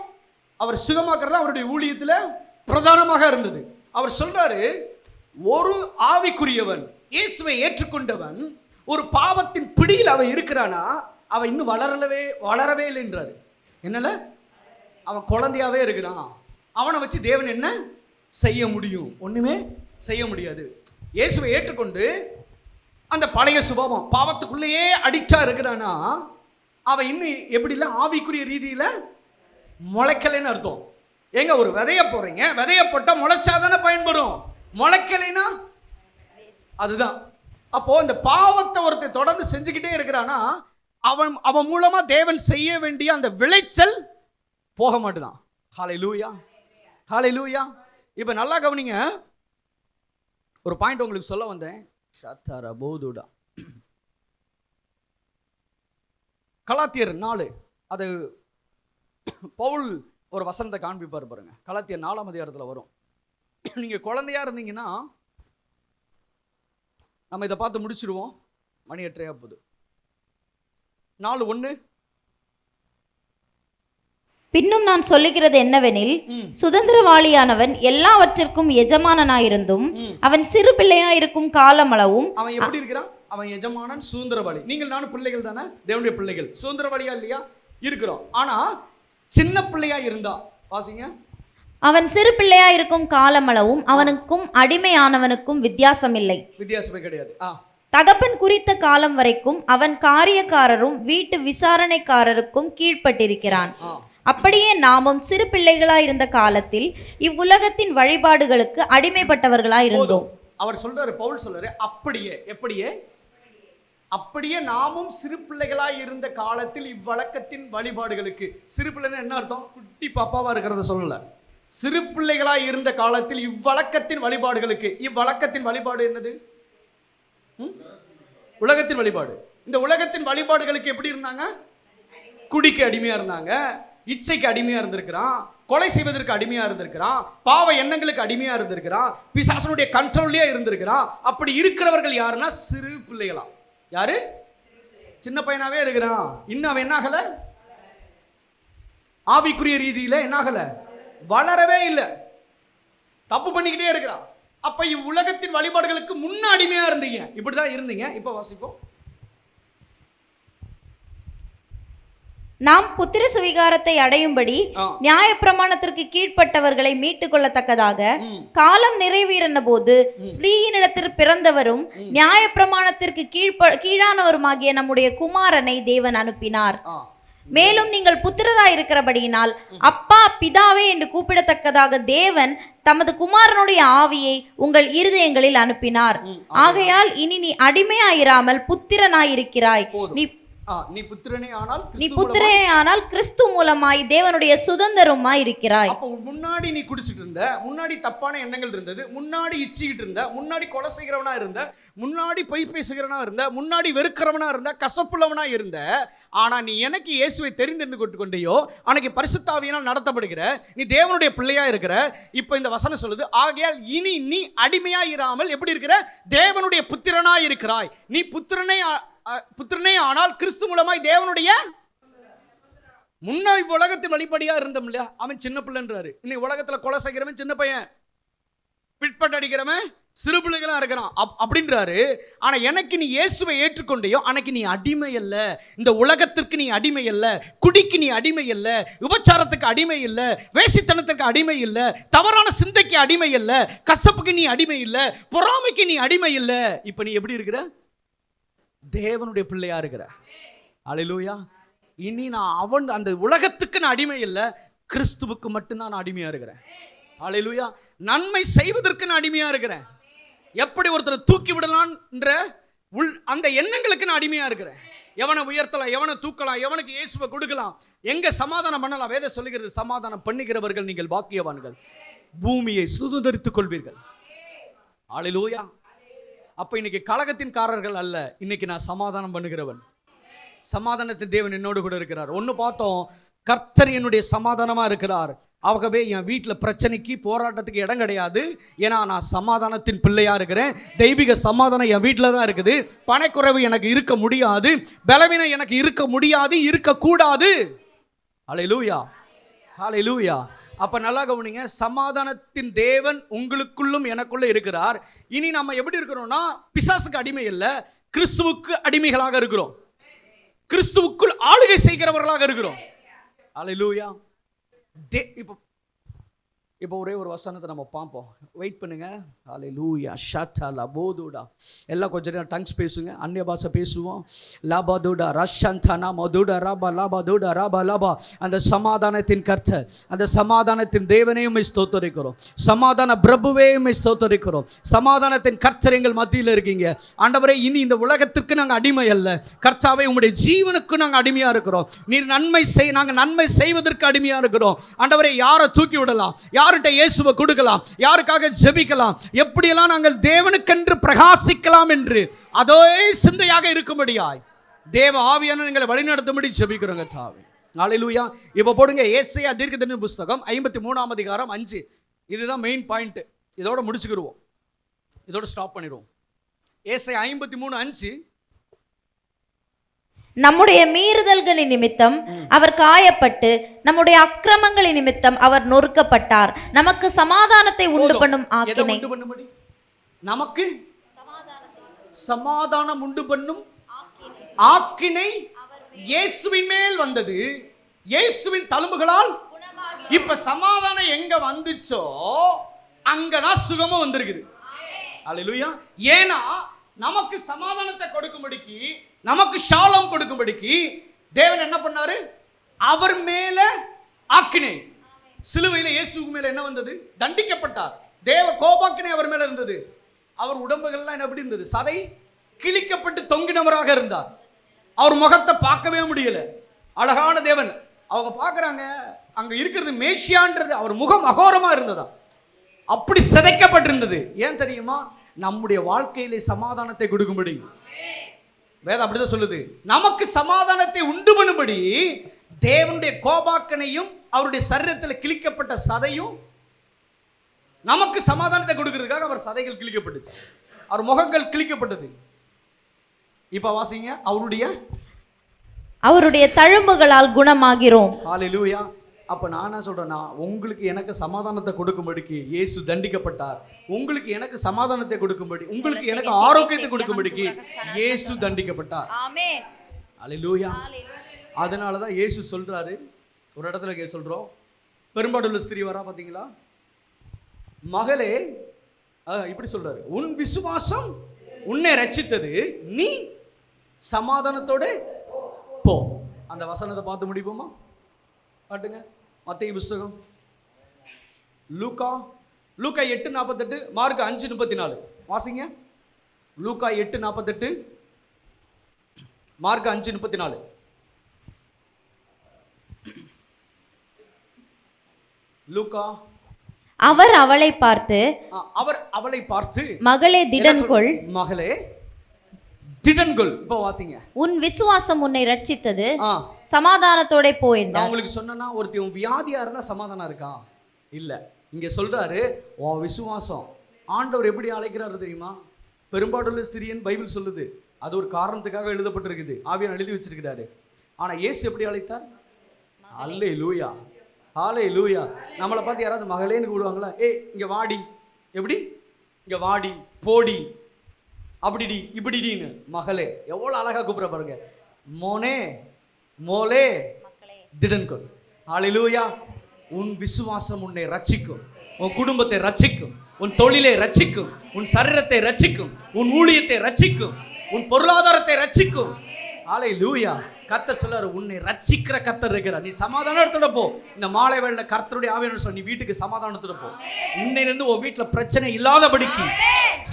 அவர் சுகமாக்குறது அவருடைய ஊழியத்தில் பிரதானமாக இருந்தது. அவர் சொல்றாரு, ஒரு ஆவிக்குரியவன், இயேசுவை ஏற்றுக்கொண்டவன், ஒரு பாவத்தின் பிடியில் அவன் இருக்கிறானா, அவன் இன்னும் வளரவே இல்லைன்றாரு. என்னல, அவன் குழந்தையாவே இருக்கிறான். அவனை வச்சு தேவன் என்ன செய்ய முடியும்? ஒண்ணுமே செய்ய முடியாது. இயேசுவை ஏற்றுக்கொண்டு அந்த பழைய சுபாவம் பாவத்துக்குள்ளேயே அடிக்டா இருக்கிறானா, அவன் இன்னும் எப்படில ஆவிக்குரிய ரீதியில முளைக்கலைன்னு அர்த்தம். ஏங்க, ஒரு விதைய போடுறீங்க, விதைய போட்டா முளைச்சாதானே பயன்படும், முளைக்கலைன்னா அதுதான். அப்போ இந்த பாவத்தை ஒருத்தர் தொடர்ந்து செஞ்சுக்கிட்டே இருக்கிறானா, அவன் மூலமா தேவன் செய்ய வேண்டிய அந்த விளைச்சல் போக மாட்டுதான். ஹல்லேலூயா. ஹல்லேலூயா. இப்ப நல்லா கவனிங்க, ஒரு பாயிண்ட் உங்களுக்கு சொல்ல வந்தேன். கலாத்தியர் 4, அது பவுல் ஒரு வசனத்தை காண்பிப்பார் பாருங்க. கலாத்தியர் 4ஆம் அதிகாரத்தில் வரும். நீங்க குழந்தையா இருந்தீங்கன்னா நம்ம இதை பார்த்து முடிச்சிருவோம். மணி 8:30 போகுது. 4:1. பின்னும் நான் சொல்லுகிறது என்னவெனில், சுதந்திரவாளியானவன் எல்லாவற்றிற்கும் எஜமானனாயிருந்தும் அவன் சிறு பிள்ளையாயிருக்கும் காலமளவும். அவன் எப்படி இருக்கிறான்? அவன் எஜமானன், சுதந்திரவாளி. நீங்கள் நானும் பிள்ளைகள் தானே, தேவனுடைய பிள்ளைகள். சுதந்திரவாளியா இல்லையா? இருக்கிறோம். ஆனா சின்ன பிள்ளையா இருந்தா, வாசிங்க, அவன் சிறு பிள்ளையாயிருக்கும் காலமளவும் அவனுக்கும் அடிமையானவனுக்கும் வித்தியாசம் இல்லை. வித்தியாசமே கிடையாது. தகப்பன் குறித்த காலம் வரைக்கும் அவன் காரியக்காரரும் வீட்டு விசாரணைக்காரருக்கும் கீழ்ப்பட்டிருக்கிறான். அப்படியே நாமும் சிறு பிள்ளைகளாயிருந்த காலத்தில் இவ்வுலகத்தின் வழிபாடுகளுக்கு அடிமைப்பட்டவர்களாயிருந்தோம். அவர் சொல்றாரு, பவுல் சொல்றாரு, அப்படியே நாமும் சிறு பிள்ளைகளாய் இருந்த காலத்தில் இவ்வழக்கத்தின் வழிபாடுகளுக்கு. சிறு பிள்ளைன்னு என்ன அர்த்தம்? குட்டி பாப்பாவா இருக்கிறத சொல்லல. சிறு பிள்ளைகளாய் இருந்த காலத்தில் இவ்வழக்கத்தின் வழிபாடுகளுக்கு. இவ்வழக்கத்தின் வழிபாடு என்னது? உலகத்தின் வழிபாடு. இந்த உலகத்தின் வழிபாடுகளுக்கு எப்படி இருந்தாங்க? குடிக்கு அடிமையா இருந்தாங்க, இச்சைக்கு அடிமையா இருந்திருக்கிறான், கொலை செய்வதற்கு அடிமையா இருந்திருக்கிறான், பாவ எண்ணங்களுக்கு அடிமையா இருந்திருக்கிறான், பிசாசனுடைய கண்ட்ரோல்லையே இருந்திருக்கிறான். அப்படி இருக்கிறவர்கள் யாருன்னா சிறு பிள்ளைகளா. யாரு? சின்ன பையனாவே இருக்கிறான். இன்னும் அவன் என்ன ஆகல? ஆவிக்குரிய ரீதியில என்ன ஆகல? வளரவே இல்லை, தப்பு பண்ணிக்கிட்டே இருக்கிறான். அப்ப இவ்வுலகத்தின் வழிபாடுகளுக்கு முன்ன அடிமையா இருந்தீங்க, இப்படிதான் இருந்தீங்க. இப்ப வாசிப்போம். நாம் புத்திர சுவிகாரத்தை அடையும்படி நியாயப்பிரமாணத்திற்கு கீழ்ப்பட்டவர்களை மீட்டுக் கொள்ளத்தக்கதாக காலம் நிறைவேறின போது ஸ்ரீயினிடத்தில் பிறந்தவரும் நியாயப்பிரமாணத்திற்கு கீழானவருமாகிய நம்முடைய குமாரனை தேவன் அனுப்பினார். மேலும் நீங்கள் புத்திரராயிருக்கிறபடியினால் அப்பா பிதாவே என்று கூப்பிடத்தக்கதாக தேவன் தமது குமாரனுடைய ஆவியை உங்கள் இருதயங்களில் அனுப்பினார். ஆகையால் இனி நீ அடிமையாயிராமல் புத்திரனாயிருக்கிறாய். நீ புத்திரனே ஆனால் கிறிஸ்து மூலமாய் தேவனுடைய சுதந்திரமாய் இருக்கிறாய். அப்ப முன்னாடி நீ குடிச்சிட்டு இருந்த, முன்னாடி தப்பான எண்ணங்கள் இருந்தது, முன்னாடி இச்சிக்கிட்டு இருந்த, முன்னாடி கொலை செய்கிறவனா இருந்த, முன்னாடி பொய் பேசுகிறவனா இருந்த, முன்னாடி வெறுக்கிறவனா இருந்த, கசப்புள்ளவனா இருந்த. ஆனா நீ எனக்கு இயேசுவை தெரிந்து கொண்டையோ அன்னைக்கு பரிசுத்த ஆவியினால் நடத்தப்படுகிற நீ தேவனுடைய பிள்ளையா இருக்கிற. இப்ப இந்த வசனம் சொல்லுது, ஆகையால் இனி நீ அடிமையா இராமல் எப்படி இருக்கிற? தேவனுடைய புத்திரனா இருக்கிறாய். நீ புத்திரனே ஆனால் கிறிஸ்து மூலமாய் தேவனுடைய. முன்ன உலகத்தின் வழிபடியா இருந்தோம் இல்லையா? அவன் சின்ன பிள்ளைன்றாரு. இன்னைக்கு உலகத்துல கொலை செய்கிறவன் சின்ன பையன், பிட்பட்டு அடிக்கிறவன் சிறு பிள்ளைகளா இருக்கிறான் அப்படின்றாரு. ஆனா எனக்கு நீ இயேசுவை ஏற்றுக்கொண்டையோ அன்னைக்கு நீ அடிமை அல்ல. இந்த உலகத்திற்கு நீ அடிமை அல்ல, குடிக்கு நீ அடிமை அல்ல, விபச்சாரத்துக்கு அடிமை இல்ல, வேசித்தனத்துக்கு அடிமை இல்ல, தவறான சிந்தைக்கு அடிமை இல்ல, கசப்புக்கு நீ அடிமை இல்ல, பொறாமைக்கு நீ அடிமை இல்ல. இப்ப நீ எப்படி இருக்கிற? தேவனுடைய பிள்ளையா இருக்கிற. அல்லேலூயா. இனி நான் அந்த உலகத்துக்கு நான் அடிமை இல்லை, கிறிஸ்துவுக்கு மட்டும்தான் நான் அடிமையா இருக்கிறேன். அல்லேலூயா. நன்மை செய்வதற்கு நான் அடிமையா இருக்கிறேன். எப்படி ஒருத்தரை தூக்கி விடலான்ற அந்த எண்ணங்களுக்கு நான் அடிமையா இருக்கிறேன். எவனை உயர்த்தலாம், எவனை தூக்கலாம், எவனுக்கு இயேசுவை கொடுக்கலாம், எங்க சமாதானம் பண்ணலாம். வேதம் சொல்லுகிறது, சமாதானம் பண்ணுகிறவர்கள் நீங்கள் பாக்கியவான்கள், பூமியை சுதந்தரித்துக் கொள்வீர்கள். அல்லேலூயா. அப்ப இன்னைக்கு கலகத்தின்காரர்கள் அல்ல, இன்னைக்கு நான் சமாதானம் பண்ணுகிறவன். சமாதானத்தின் தேவன் என்னோடு கூட இருக்கிறார். ஒன்னு பார்த்தோம், கர்த்தர் என்னுடைய சமாதானமா இருக்கிறார். ஆகவே என் வீட்டில் பிரச்சனைக்கு போராட்டத்துக்கு இடம் கிடையாது. ஏன்னா நான் சமாதானத்தின் பிள்ளையா இருக்கிறேன். தெய்வீக சமாதானம் என் வீட்டில் தான் இருக்குது. பணக்குறைவு எனக்கு இருக்க முடியாது, பலவீனம் எனக்கு இருக்க முடியாது, இருக்கக்கூடாது. அல்லேலூயா, ஹல்லேலூயா. அப்ப நல்லா கவனிங்க, சமாதானத்தின் தேவன் உங்களுக்குள்ளும் எனக்குள்ள இருக்கிறார். இனி நம்ம எப்படி இருக்கிறோம்னா பிசாசுக்கு அடிமை இல்லை, கிறிஸ்துவுக்கு அடிமைகளாக இருக்கிறோம். கிறிஸ்துவுக்குள் ஆளுகை செய்கிறவர்களாக இருக்கிறோம். அல்லேலூயா. இப்போ ஒரே ஒரு வசனத்தை நம்ம பார்ப்போம். வெயிட் பண்ணுங்க. ஹல்லேலூயா. ஷட்டலா போதுடா. எல்லாம் கொஞ்ச நேரம் டங்ஸ் பேசுங்க, அந்நிய பாஷை பேசுவோம். லாபாதுடா ரஷந்தனா மதுடா ரபா லாபாதுடா ரபா லாபா. அந்த சமாதானத்தின் கர்த்தர், அந்த சமாதானத்தின் தேவனையும் ஸ்தோத்தரிக்கிறோம். சமாதான பிரபுவையும் ஸ்தோத்தரிக்கிறோம். சமாதானத்தின் கர்த்தர் எங்கள் மத்தியில் இருக்கீங்க. ஆண்டவரே, இனி இந்த உலகத்திற்கு நாங்கள் அடிமை அல்ல. கர்த்தாவே, உங்களுடைய ஜீவனுக்கு நாங்கள் அடிமையா இருக்கிறோம். நீர் நாங்கள் நன்மை செய்வதற்கு அடிமையா இருக்கிறோம். ஆண்டவரே, யாரை தூக்கி விடலாம், யார்கிட்ட இயேசுவை கொடுக்கலாம், யாருக்காக ஜெபிக்கலாம், எப்படியெல்லாம் நாங்கள் தேவனுக்கென்று பிரகாசிக்கலாம் என்று அதே சிந்தையாக இருக்கும்படியாய் தேவ ஆவியான எங்களை வழிநடத்தும்படி ஜெபிக்கிறோங்க தாவே. அல்லேலூயா. இப்போ போடுங்க, ஏசாயா தீர்க்கதரிசன புத்தகம் 53ஆம் அதிகாரம் 5. இதுதான் மெயின் பாயிண்ட். இதோட முடிச்சுக்கிடுவோம், இதோட ஸ்டாப் பண்ணிடுவோம். ஏசாயா 53:5. நம்முடைய மீறுதல்களின் நிமித்தம் அவர் காயப்பட்டு, நம்முடைய அக்கிரமங்களின் நிமித்தம் அவர் நொறுக்கப்பட்டார். நமக்கு சமாதானத்தை உண்டு பண்ணும் ஆக்கினை. நமக்கு சமாதானம் உண்டு பண்ணும் ஆக்கினை இயேசுவின் மேல் வந்தது, இயேசுவின் தழும்புகளால். இப்ப சமாதானம் எங்க வந்துச்சோ அங்கதான் சுகமும் வந்திருக்குது. அல்லேலூயா. ஏன்னா நமக்கு சமாதானத்தை கொடுக்கும்படிக்கு, நமக்கு ஷாலம் கொடுக்கும்படிக்கு தேவன் என்ன பண்ணாரு? அவர் மேல ஆக்கினை. சிலுவையில இயேசுவுக்கு மேல என்ன வந்தது? தண்டிக்கப்பட்டார். தேவ கோபாக்கினை அவர் மேல இருந்தது. அவர் உடம்புகள்லாம் எப்படி இருந்தது? சதை கிழிக்கப்பட்டு தொங்கினவராக இருந்தார். அவர் முகத்தை பார்க்கவே முடியல. அழகான தேவன். அவங்க பார்க்கறாங்க, அங்க இருக்கிறது மேசியான்றது, அவர் முகம் அகோரமா இருந்ததா, அப்படி சிதைக்கப்பட்டிருந்தது. ஏன் தெரியுமா? நம்முடைய வாழ்க்கையிலே சமாதானத்தை கொடுக்கும்படி. வேதம் அப்படிதான் சொல்லுது. நமக்கு சமாதானத்தை உண்டு பண்ணும்படி தேவனுடைய கோபாக்கனையும் அவருடைய சரீரத்தில் கிழிக்கப்பட்ட சதையும் நமக்கு சமாதானத்தை கொடுக்கிறதுக்காக அவர் சதைகள் கிழிக்கப்பட்டுச்சு, அவர் முகங்கள் கிழிக்கப்பட்டது. இப்ப வாசிங்க, அவருடைய தழும்புகளால் குணமாகிறோம். ஹல்லேலூயா. அப்ப நான் என்ன சொல்றேன்னா, உங்களுக்கு எனக்கு சமாதானத்தை கொடுக்கும்படிக்கு இயேசு தண்டிக்கப்பட்டார். உங்களுக்கு எனக்கு சமாதானத்தை கொடுக்கும்படி, உங்களுக்கு எனக்கு ஆரோக்கியத்தை கொடுக்கும்படிக்கு இயேசு தண்டிக்கப்பட்டார். ஆமென். ஹல்லேலூயா. அதனால தான் இயேசு சொல்றாரு, ஒரு இடத்துல சொல்றோம், பெரும்பாடுள்ள ஸ்திரீ வரா பாத்தீங்களா, மகளே, இப்படி சொல்றாரு, உன் விசுவாசம் உன்னை ரட்சித்தது, நீ சமாதானத்தோட போ. அந்த வசனத்தை பார்த்து முடிப்போமா? பாட்டுங்க. மத்தேயு புத்தகம் லூக்கா 8:48, மார்க் 5:34 வாசிங்க. லூக்கா 8:48, மார்க் 5:34. லூக்கா. அவர் அவளை பார்த்து மகளே திடன்கொள், மகளே திடன்கொள். இப்போ வாசிங்க. உன் விசுவாசம் உன்னை ரட்சித்தது, சமாதானத்தோட போ என்றார். நான் உங்களுக்கு சொன்னேன்னா, ஒருத்தன் வியாதியா இருந்தா சமாதானம் இருக்கா? இல்ல. இங்க சொல்றாரு, உன் விசுவாசம். ஆண்டவர் எப்படி அழைக்கிறாரு தெரியுமா? பெரும்பாடுள்ள ஸ்திரீன்னு பைபிள் சொல்லுது. அது ஒரு காரணத்துக்காக எழுதப்பட்டிருக்குது, ஆவியானவர் எழுதி வச்சிருக்கிறாரு. ஆனா இயேசு எப்படி அழைத்தார்? அல்லேலூயா, ஹல்லேலூயா. நம்மளை பார்த்து யாராவது மகளேன்னு கூடுவாங்களா? இங்க வாடி, எப்படி இங்க வாடி, போடி, அப்படிடி இப்படிடின்னு. மகளே, எவ்வளவு அழகா கூப்பிட பாருங்க. மோனே, மோலே, திடன்கொள். ஹல்லேலூயா. உன் விசுவாசம் உன்னை ரட்சிக்கும், உன் குடும்பத்தை ரட்சிக்கும், உன் தொழிலை ரட்சிக்கும், உன் சரீரத்தை ரட்சிக்கும், உன் ஊழியத்தை ரட்சிக்கும், உன் பொருளாதாரத்தை ரட்சிக்கும். ஹல்லேலூயா. கர்த்தர் சொல்றாரு, உன்னை ரட்சிக்கிற கர்த்தர் இருக்கிறார். நீ சமாதானத்தோட போ. இந்த மாலை வேளையில கர்த்தருடைய ஆவியானவர் சொல்லி, நீ வீட்டுக்கு சமாதானத்தோட போ. இன்னையிலிருந்து உன் வீட்டுல பிரச்சனை இல்லாதபடிக்கு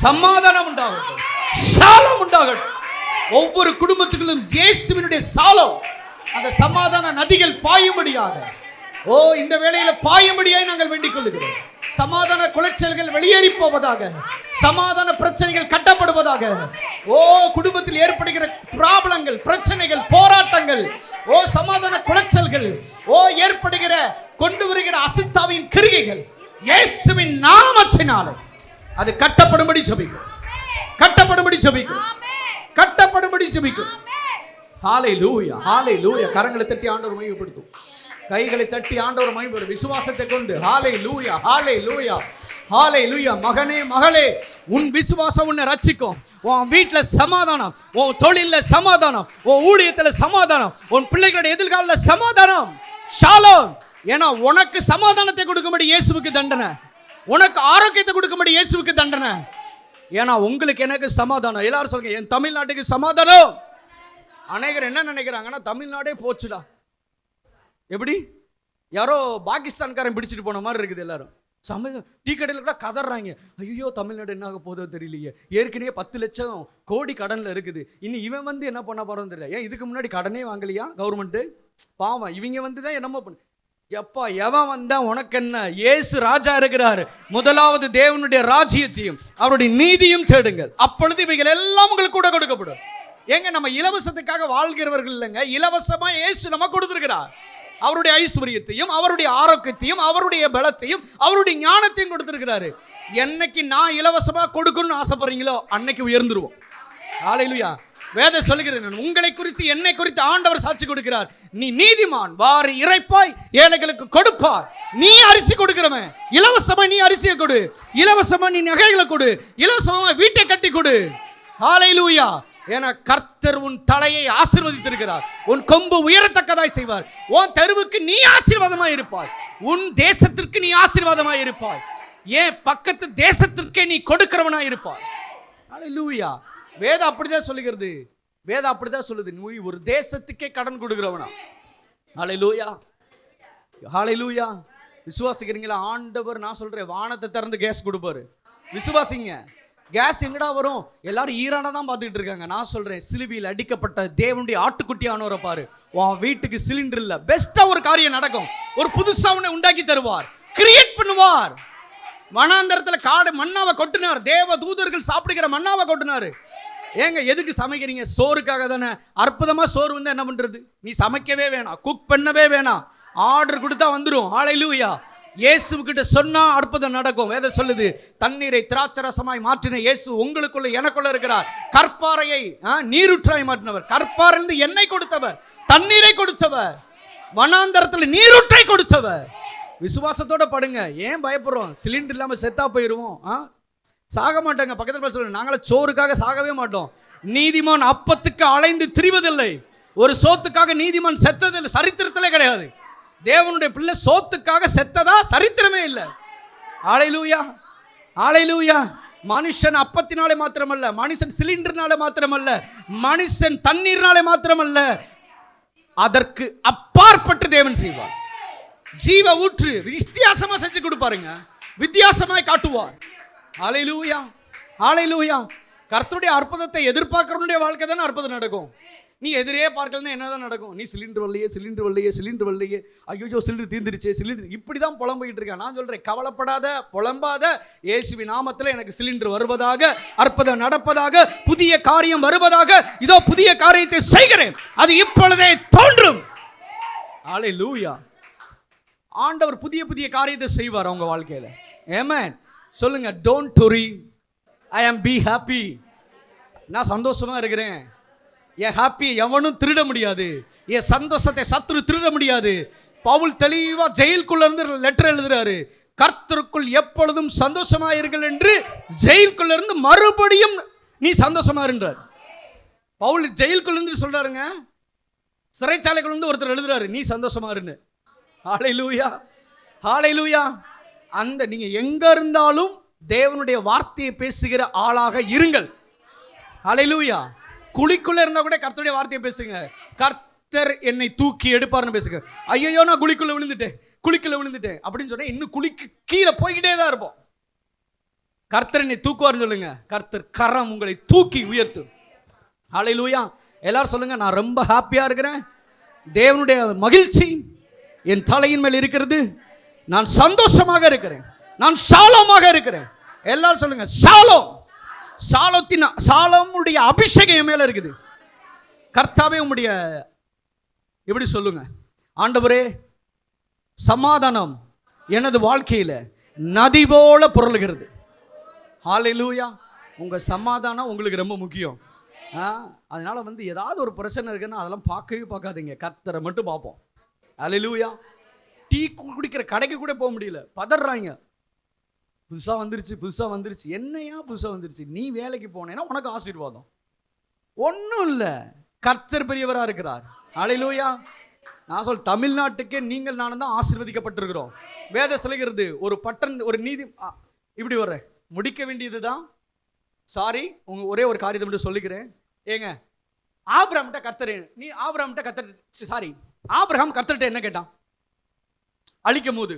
சமாதானம் உண்டாகட்டும், சாலம் உண்டாகட்டும். ஒவ்வொரு குடும்பத்துக்குள்ளும் இயேசுவினுடைய சாலம், அந்த சமாதான நதிகள் பாயும்படியாக, இந்த வேளையில பாயும்படியாக நாங்கள் வேண்டிக் கொள்கிறோம். சமாதான குலைச்சல்கள் வெளியேறி போவதாக, சமாதான பிரச்சனைகள் கட்டப்படுவதாக. குடும்பத்தில் ஏற்படுகிற பிராப்ளங்கள், பிரச்சனைகள், போராட்டங்கள், சமாதான குலைச்சல்கள், ஏற்படுகிற கொண்டு வருகிற அசுத்தாவின் கிரியைகள் இயேசுவின் நாமத்தினாலே அது கட்டப்படும்படி ஜெபிக்கும், கட்டப்படும்படி ஜெபிக்கும், கட்டப்படும்படி ஜெபிக்கும். ஹல்லேலூயா, ஹல்லேலூயா. கரங்களை தட்டி ஆண்டவர் மகிமைப்படுத்தும், கைகளை தட்டி ஆண்டவர் மகிமைப்படுத்தும், விசுவாசத்தை கொண்டு. ஹல்லேலூயா, ஹல்லேலூயா, ஹல்லேலூயா. மகனே, மகளே, உன் விசுவாசம் உன்னை ரட்சிக்கும். உன் வீட்டில் சமாதானம், உன் தொழிலில் சமாதானம், உன் ஊழியத்தில் சமாதானம், உன் பிள்ளைகளுடைய எதிர்காலத்தில் சமாதானம், ஷாலோம். ஏன்னா உனக்கு சமாதானத்தை கொடுக்கும்படி இயேசுவுக்கு தண்டனை, உனக்கு ஆரோக்கியத்தை கொடுக்கும்படி இயேசுவுக்கு தண்டனை. ஏன்னா உங்களுக்கு எனக்கு சமாதானம். எல்லாரும் சொல்லுங்க, என் தமிழ்நாட்டுக்கு சமாதானம். அநேகர் என்ன நினைக்கிறாங்கன்னா, தமிழ்நாடே போச்சுடா. எப்படி யாரோ பாகிஸ்தான்காரன் பிடிச்சிட்டு போன மாதிரி இருக்குது. எல்லாரும் டீ கடையில் கூட கதறாங்க, ஐயோ தமிழ்நாடு என்ன ஆக போதோ தெரியலையே, ஏற்கனவே 10 லட்சம் கோடி கடன்ல இருக்குது, இனி இவன் என்ன பண்ண போறோன்னு தெரியல. ஏன் இதுக்கு முன்னாடி கடனே வாங்கலையா கவர்மெண்ட்? பாவம், இவங்க தான் என்னமோ பண்ண. எப்பா எவன் வந்தா உனக்கு என்ன? இயேசு ராஜா இருக்கிறாரு. முதலாவது தேவனுடைய ராஜ்யத்தையும் அவருடைய நீதியும் தேடுங்கள், அப்பொழுது இவைகள் எல்லாம் உங்களுக்கு கூட கொடுக்கப்படும். ஏங்க, நம்ம இலவசத்துக்காக வாழ்கிறவர்கள் இல்லைங்க, இலவசமா இயேசு நம்ம கொடுத்திருக்கிறார். அவருடைய ஐஸ்வர்யத்தையும் அவருடைய ஆரோக்கியத்தையும் அவருடைய பலத்தையும் அவருடைய ஞானத்தையும் கொடுத்திருக்கிறாரு. என்னைக்கு நான் இலவசமா கொடுக்கணும்னு ஆசைப்படுறீங்களோ அன்னைக்கு உயர்ந்துருவோம். ஹல்லேலூயா. வேதம் சொல்லுகிறது, உங்களை குறித்து என்னை குறித்து ஆண்டவர் சாட்சி கொடுக்கிறார். நீ நீதிமான், வாரி இறைப்பாய், ஏழைகளுக்கு கொடுப்பார். நீ அரிசி கொடுக்கிறவன், இலவசமா நீ அரிசியை கொடு, இலவசமா நீ நகைகளை கொடு, இலவசமா வீட்டை கட்டி கொடு. ஹல்லேலூயா. ஏன்னா கர்த்தர் உன் தலையை ஆசீர்வதித்திருக்கிறார், உன் கொம்பு உயரத்தக்கதாய் செய்வார். உன் தெருவுக்கு நீ ஆசீர்வாதமாய் இருப்பாய், உன் தேசத்திற்கு நீ ஆசீர்வாதமாய் இருப்பாய், ஏன் பக்கத்து தேசத்திற்கே நீ கொடுக்கிறவனாய் இருப்பாய். ஹல்லேலூயா. வேதம் அப்படிதான் சொல்லுகிறது, வேதம் அப்படிதான் சொல்லுது, நீ ஒரு தேசத்துக்கே கடன் கொடுக்கிறவனா. ஹல்லேலூயா. ஹல்லேலூயா. விசுவாசிக்கிறீங்களா? ஆண்டவர் நான் சொல்றேன் வானத்தை திறந்து கேஸ் கொடுப்பாரு. விசுவாசிங்க. கேஸ் எங்கடா வரும்? எல்லாரும் ஈரானை தான் பார்த்துக்கிட்டு இருக்காங்க. நான் சொல்றேன் சிலுவையில் அடிக்கப்பட்ட தேவனுடைய ஆட்டுக்குட்டியானவரை பாரு. உன் வீட்டுக்கு சிலிண்டர் இல்ல, பெஸ்டா ஒரு காரியம் நடக்கும். ஒரு புதுசா உன்னை உண்டாக்கி தருவார், கிரியேட் பண்ணுவார். வனாந்தரத்துல காடு மண்ணாவை கொட்டினார், தேவ தூதர்கள் சாப்பிடுகிற மண்ணாவை கொட்டினாரு. ஏங்க எதுக்கு சமைக்கிறீங்க? சோறுக்காக தானே. அற்புதமா சோறு வந்து என்ன பண்றது? நீ சமைக்கவே வேணாம், குக் பண்ணவே வேணாம், ஆர்டர் கொடுத்தா வந்துடும். ஹல்லேலூயா. இயேசுகிட்ட சொன்னா அற்புதம் நடக்கும். வேதம் சொல்லுது, தண்ணீரை திராட்சரசமாய் மாற்றின இயேசு உங்களுக்குள்ள எனக்குள்ள இருக்கிறார். கற்பாறையை நீரூற்றாய் மாற்றினவர், கற்பாறையிலிருந்து எண்ணெய் கொடுத்தவர், தண்ணீரை கொடுத்தவர், வனாந்தரத்துல நீரூற்றை கொடுத்தவர். விசுவாசத்தோட படுங்க. ஏன் பயப்படுறோம்? சிலிண்டர் இல்லாம செத்தா போயிருவோம். சாக மாட்டாங்க. பக்கத்தில் சொல்லுங்க, நாங்கள சோறுக்காக சாகவே மாட்டோம். நீதிமான் அப்பத்துக்கு அலைந்து திரிவதில்லை, ஒரு சோத்துக்காக நீதிமான் செத்ததில்லை, சரித்திரத்திலே கிடையாது. தேவனுடைய பிள்ளை சோத்துக்காக செத்ததா சரித்திரமே இல்லை. ஹல்லேலூயா, ஹல்லேலூயா. மனுஷன் அப்பத்தினாலே மாத்திரமல்ல, மனுஷன் சிலிண்டர்னாலே மாத்திரமல்ல, மனுஷன் தண்ணீர்னாலே மாத்திரமல்ல, அதற்கு அப்பாற்பட்டு தேவன் செய்வார். ஜீவ ஊற்று வித்தியாசமா செஞ்சு கொடுப்பாருங்க, வித்தியாசமாய் காட்டுவார். ஹல்லேலூயா, ஹல்லேலூயா. கர்த்தருடைய அற்புதத்தை எதிர்பார்க்கறவனுடைய வாழ்க்கை தானே அற்புதம் நடக்கும். நீ எதிரே பார்க்கலன்னா என்னதான் நடக்கும்? நீ சிலிண்டர் வரலையே, சிலிண்டர் வரலையே, சிலிண்டர் வரலையே, ஐயோ சிலிண்டர் தீர்ந்துருச்சு, சிலிண்டர், இப்படி தான் புலம்பிக்கிட்டு இருக்கேன். நான் சொல்றேன், கவலைப்படாத, புலம்பாத. இயேசுவின் நாமத்தில் எனக்கு சிலிண்டர் வருவதாக, அற்புதம் நடப்பதாக, புதிய காரியம் வருவதாக. இதோ புதிய காரியத்தை செய்கிறேன், அது இப்பொழுதே தோன்றும். ஹல்லேலூயா. ஆண்டவர் புதிய புதிய காரியத்தை செய்வார் அவங்க வாழ்க்கையில. ஆமென். சொல்லுங்க, டோன்ட் worry, ஐ ஆம் பி ஹாப்பி. நான் சந்தோஷமா இருக்கிறேன். என் ஹாப்பி எவனும் திருட முடியாது, என் சந்தோஷத்தை சத்துரு திருட முடியாது. பவுல் தெளிவா ஜெயிலுக்குள்ள இருந்து லெட்டர் எழுதுறாரு, கர்த்தருக்குள் எப்பொழுதும் சந்தோஷமா இருங்கள் என்று. ஜெயிலுக்குள்ள இருந்து மறுபடியும் நீ சந்தோஷமா இருந்தார். பவுல் ஜெயிலுக்குள்ள இருந்து சொல்றாருங்க, சிறைச்சாலைக்குள்ள இருந்து ஒருத்தர் எழுதுறாரு, நீ சந்தோஷமா இருந்து. ஹல்லேலூயா, ஹல்லேலூயா. அந்த நீங்க எங்க இருந்தாலும் தேவனுடைய வார்த்தையை பேசுகிற ஆளாக இருங்கள். ஹல்லேலூயா. குழிக்குள்ள இருந்தா கூட கர்த்தருடைய வார்த்தையை பேசுங்க. கர்த்தர் என்னை தூக்கி எடுப்பார்னு பேசுங்க. ஐயோ நான் குழிக்குள்ள விழுந்துட்டேன் அப்படின்னு சொன்னா இன்னும் குழிக்கு கீழே போய்கிட்டே தான் இருப்போம். கர்த்தர் என்னை தூக்குவார்னு சொல்லுங்க. கர்த்தர் கரம் உங்களை தூக்கி உயர்த்தும். ஹல்லேலூயா. எல்லாரும் சொல்லுங்க, நான் ரொம்ப ஹாப்பியா இருக்கிறேன், தேவனுடைய மகிழ்ச்சி என் தலையின் மேல் இருக்கிறது, நான் சந்தோஷமாக இருக்கிறேன், நான் ஷாலோமாக இருக்கிறேன். எல்லாரும் சொல்லுங்க, ஷாலோம். சாலோமுடைய அபிஷேகம் மேல இருக்குது. கர்த்தாவே உம்முடைய, எப்படி சொல்லுங்க, ஆண்டவரே சமாதானம் எனது வாழ்க்கையில நதி போல புரளுகிறது. ஹல்லேலூயா. உங்க சமாதானம் உங்களுக்கு ரொம்ப முக்கியம். அதனால வந்து ஏதாவது ஒரு பிரச்சனை இருக்குன்னா அதெல்லாம் பார்க்கவே பார்க்காதீங்க, கர்த்தரை மட்டும் பார்ப்போம். ஹல்லேலூயா. டீ குடிக்கிற கடைக்கு கூட போக முடியல, பதறாங்க. புதுசாக வந்துருச்சு. என்னையா புதுசாக வந்துருச்சு? நீ வேலைக்கு போனேன்னா உனக்கு ஆசீர்வாதம். ஒன்றும் இல்லை, கர்த்தர் பெரியவராக இருக்கிறார். ஹல்லேலூயா. நான் சொல், தமிழ்நாட்டுக்கே நீங்கள் நானும் தான் ஆசீர்வதிக்கப்பட்டிருக்கிறோம். வேதம் சொல்லுகிறது, ஒரு ஒரு நீதி இப்படி வர்ற முடிக்க வேண்டியது தான். சாரி, ஒரே ஒரு காரியத்தை மட்டும் சொல்லிக்கிறேன். ஏங்க, ஆபிரகாம் கர்த்தர்கிட்ட என்ன கேட்டான்? அழிக்கும் போது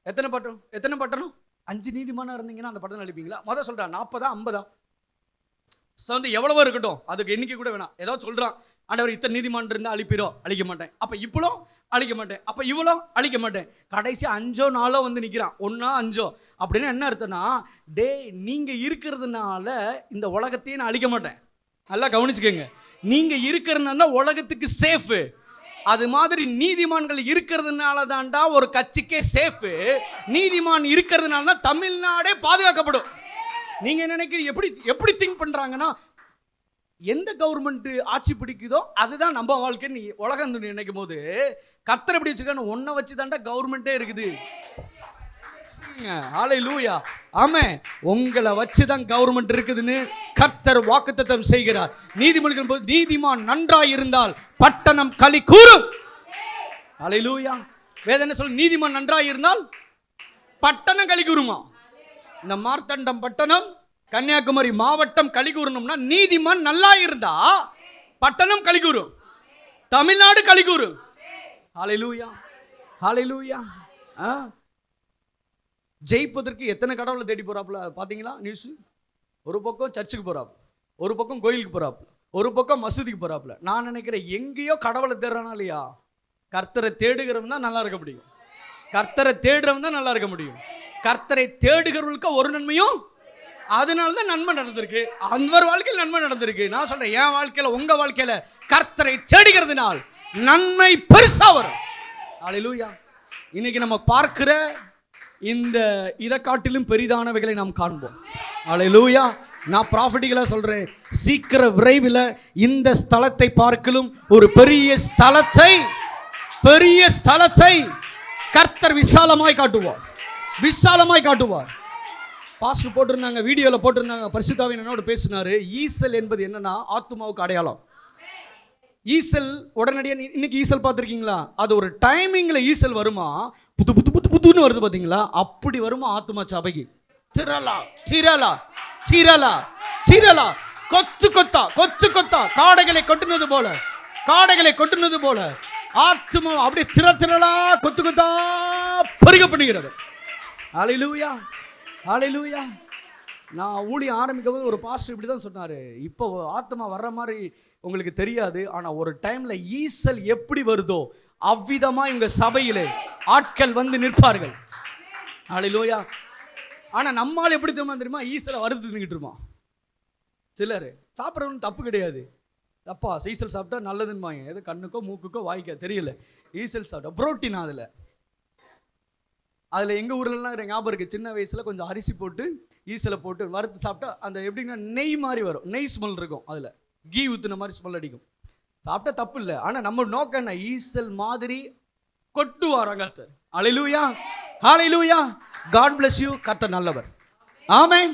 எத்தனை பட்டணம்? 5 நீதிமானா இருந்தீங்கன்னா அந்த பட்டணம் அழிப்பீங்களா? மொதல் சொல்றான் 40 50 வந்து எவ்வளவோ இருக்கட்டும், அதுக்கு எண்ணிக்கை கூட வேணாம். ஏதோ சொல்றான், ஆண்டவர் இத்தனை நீதிமான் இருந்தா அழிக்க மாட்டேன், அப்ப இவ்வளோ அழிக்க மாட்டேன், அப்ப இவ்வளோ அழிக்க மாட்டேன். கடைசி 5 4 வந்து நிற்கிறான், 1 5. அப்படின்னு என்ன அர்த்தம்னா, டே நீங்க இருக்கிறதுனால இந்த உலகத்தையே நான் அழிக்க மாட்டேன். நல்லா கவனிச்சுக்கோங்க, நீங்க இருக்கிறதுனால உலகத்துக்கு சேஃபு. அது மாதிரி நீதிமான்கள் இருக்கிறதுனால தான்டா ஒரு கட்சிக்கே சேஃபு. நீதிமான் இருக்கிறதுனால தான் தமிழ்நாடே பாதுகாக்கப்படும். நீங்க நினைக்கிறீங்க எப்படி திங்க் பண்றாங்கன்னா, எந்த கவர்மெண்ட் ஆட்சி பிடிக்குதோ அதுதான் நம்ம வாழ்க்கைன்னு உலகம் நினைக்கும் போது, கர்த்தர் எப்படி வச்சுக்கணும், ஒன்றை வச்சு தான்டா கவர்மெண்ட்டே இருக்குது. ஹல்லேலூயா. ஆமென். உங்களை வச்சுதான் கவர்மெண்ட் இருக்குதுன்னு கர்த்தர் வாக்குத்தத்தம் செய்கிறார். நீதிமொழிகள் போது, நீதிமான் நன்றாய் இருந்தால் பட்டணம் களி கூறும். ஹல்லேலூயா. வேதம் என்ன சொல்லு? நீதிமான் நன்றாய் இருந்தால் பட்டணம் களி கூறுமா? இந்த மார்த்தண்டம் பட்டணம், கன்னியாகுமரி மாவட்டம் களி கூறணும்னா நீதிமான் நல்லா இருந்தா பட்டணம் களி கூறும், தமிழ்நாடு களி கூறும். ஹalleluya, ஹalleluya. ஜெயிப்பதற்கு எத்தனை கடவுளை தேடி போறாப்புல பாத்தீங்களா நியூஸ்? ஒரு பக்கம் சர்ச்சுக்கு போறாப்புல, ஒரு பக்கம் கோயிலுக்கு போறாப்புல, ஒரு பக்கம் மசூதிக்கு போறாப்புல. நான் நினைக்கிறேன் எங்கேயோ கடவுளை தேடுறானா இல்லையா? கர்த்தரை தேடுகிறவன் தான் நல்லா இருக்க முடியும். கர்த்தரை தேடுறவன் தான் நல்லா இருக்க முடியும். கர்த்தரை தேடுகிறவர்களுக்கு ஒரு நன்மையும், அதனால தான் நன்மை நடந்திருக்கு. அந்த வாழ்க்கையில் நன்மை நடந்திருக்கு. நான் சொல்றேன், என் வாழ்க்கையில உங்க வாழ்க்கையில கர்த்தரை தேடுகிறதுனால் நன்மை பெருசா வரும். ஹalleluya. இன்னைக்கு நம்ம பார்க்கிற இந்த இதை காட்டிலும் பெரிதானவைகளை நாம் காண்போம். ஹalleluya. நான் ப்ராஃபட்டிக்கலா சொல்றேன், சீக்கிர விரைவில் இந்த ஸ்தலத்தை பார்க்கலும் ஒரு பெரிய ஸ்தலத்தை கர்த்தர் விசாலமாய் காட்டுவார், விசாலமாய் காட்டுவார். பாஸ்டர் போட்டிருந்தாங்க, வீடியோவில் போட்டிருந்தாங்க, பரிசுத்தாவின் என்னோடு பேசினாரு. ஈசல் என்பது என்னன்னா ஆத்துமாவுக்கு அடையாளம். ஈசல் உடனடியாக, இன்னைக்கு ஈசல் பார்த்துருக்கீங்களா? அது ஒரு டைமிங்கில் ஈசல் வருமா, புது புது புது புதுன்னு வருது பார்த்தீங்களா? அப்படி வருமா ஆத்துமா சபைக்கு. திரளா திரளா திரளா திரளா, கொத்து கொத்தா கொத்து கொத்தா, காடைகளை கொட்டுனது போல ஆத்துமா அப்படியே திரளா கொத்து கொத்தா பெருக பண்ணுகிறது. ஹalleluya, ஹalleluya. நான் ஊழியம் ஆரம்பிக்கும் போது ஒரு பாஸ்டர் இப்படி தான் சொன்னார், இப்போ ஆத்மா வர்ற மாதிரி உங்களுக்கு தெரியாது, ஆனால் ஒரு டைமில் ஈசல் எப்படி வருதோ அவ்விதமாக இவங்க சபையில் ஆட்கள் வந்து நிற்பார்கள். ஹalleluya. ஆனால் நம்மால் எப்படி தெரியுமா? ஈசலை வறுத்து தின்னுக்கிட்டு இருப்பான். சிலர் சாப்பிட்றவனு தப்பு கிடையாது, தப்பா ஈசல் சாப்பிட்டா நல்லதுன்னுவாங்க. எது கண்ணுக்கோ மூக்குக்கோ வாய்க்கோ தெரியல. ஈசல் சாப்பிட்டா புரோட்டீன் அதில் எங்கள் ஊர்லலாம் ஞாபகம் இருக்குது, சின்ன வயசில் கொஞ்சம் அரிசி போட்டு ஈசலை போட்டு வறுத்து சாப்பிட்டா அந்த எப்படின்னா நெய் மாதிரி வரும், நெய் ஸ்மெல் இருக்கும், அதில் கீ ஊற்றுன மாதிரி ஸ்மெல் அடிக்கும். சாப்பிட்டா தப்பு இல்லை, ஆனால் நம்ம நோக்கம் என்ன? ஈசல் மாதிரி கொட்டுவாராங்க கர்த்தர். ஹalleluya, ஹalleluya. God bless you. கர்த்தர் நல்லவர். ஆமென்.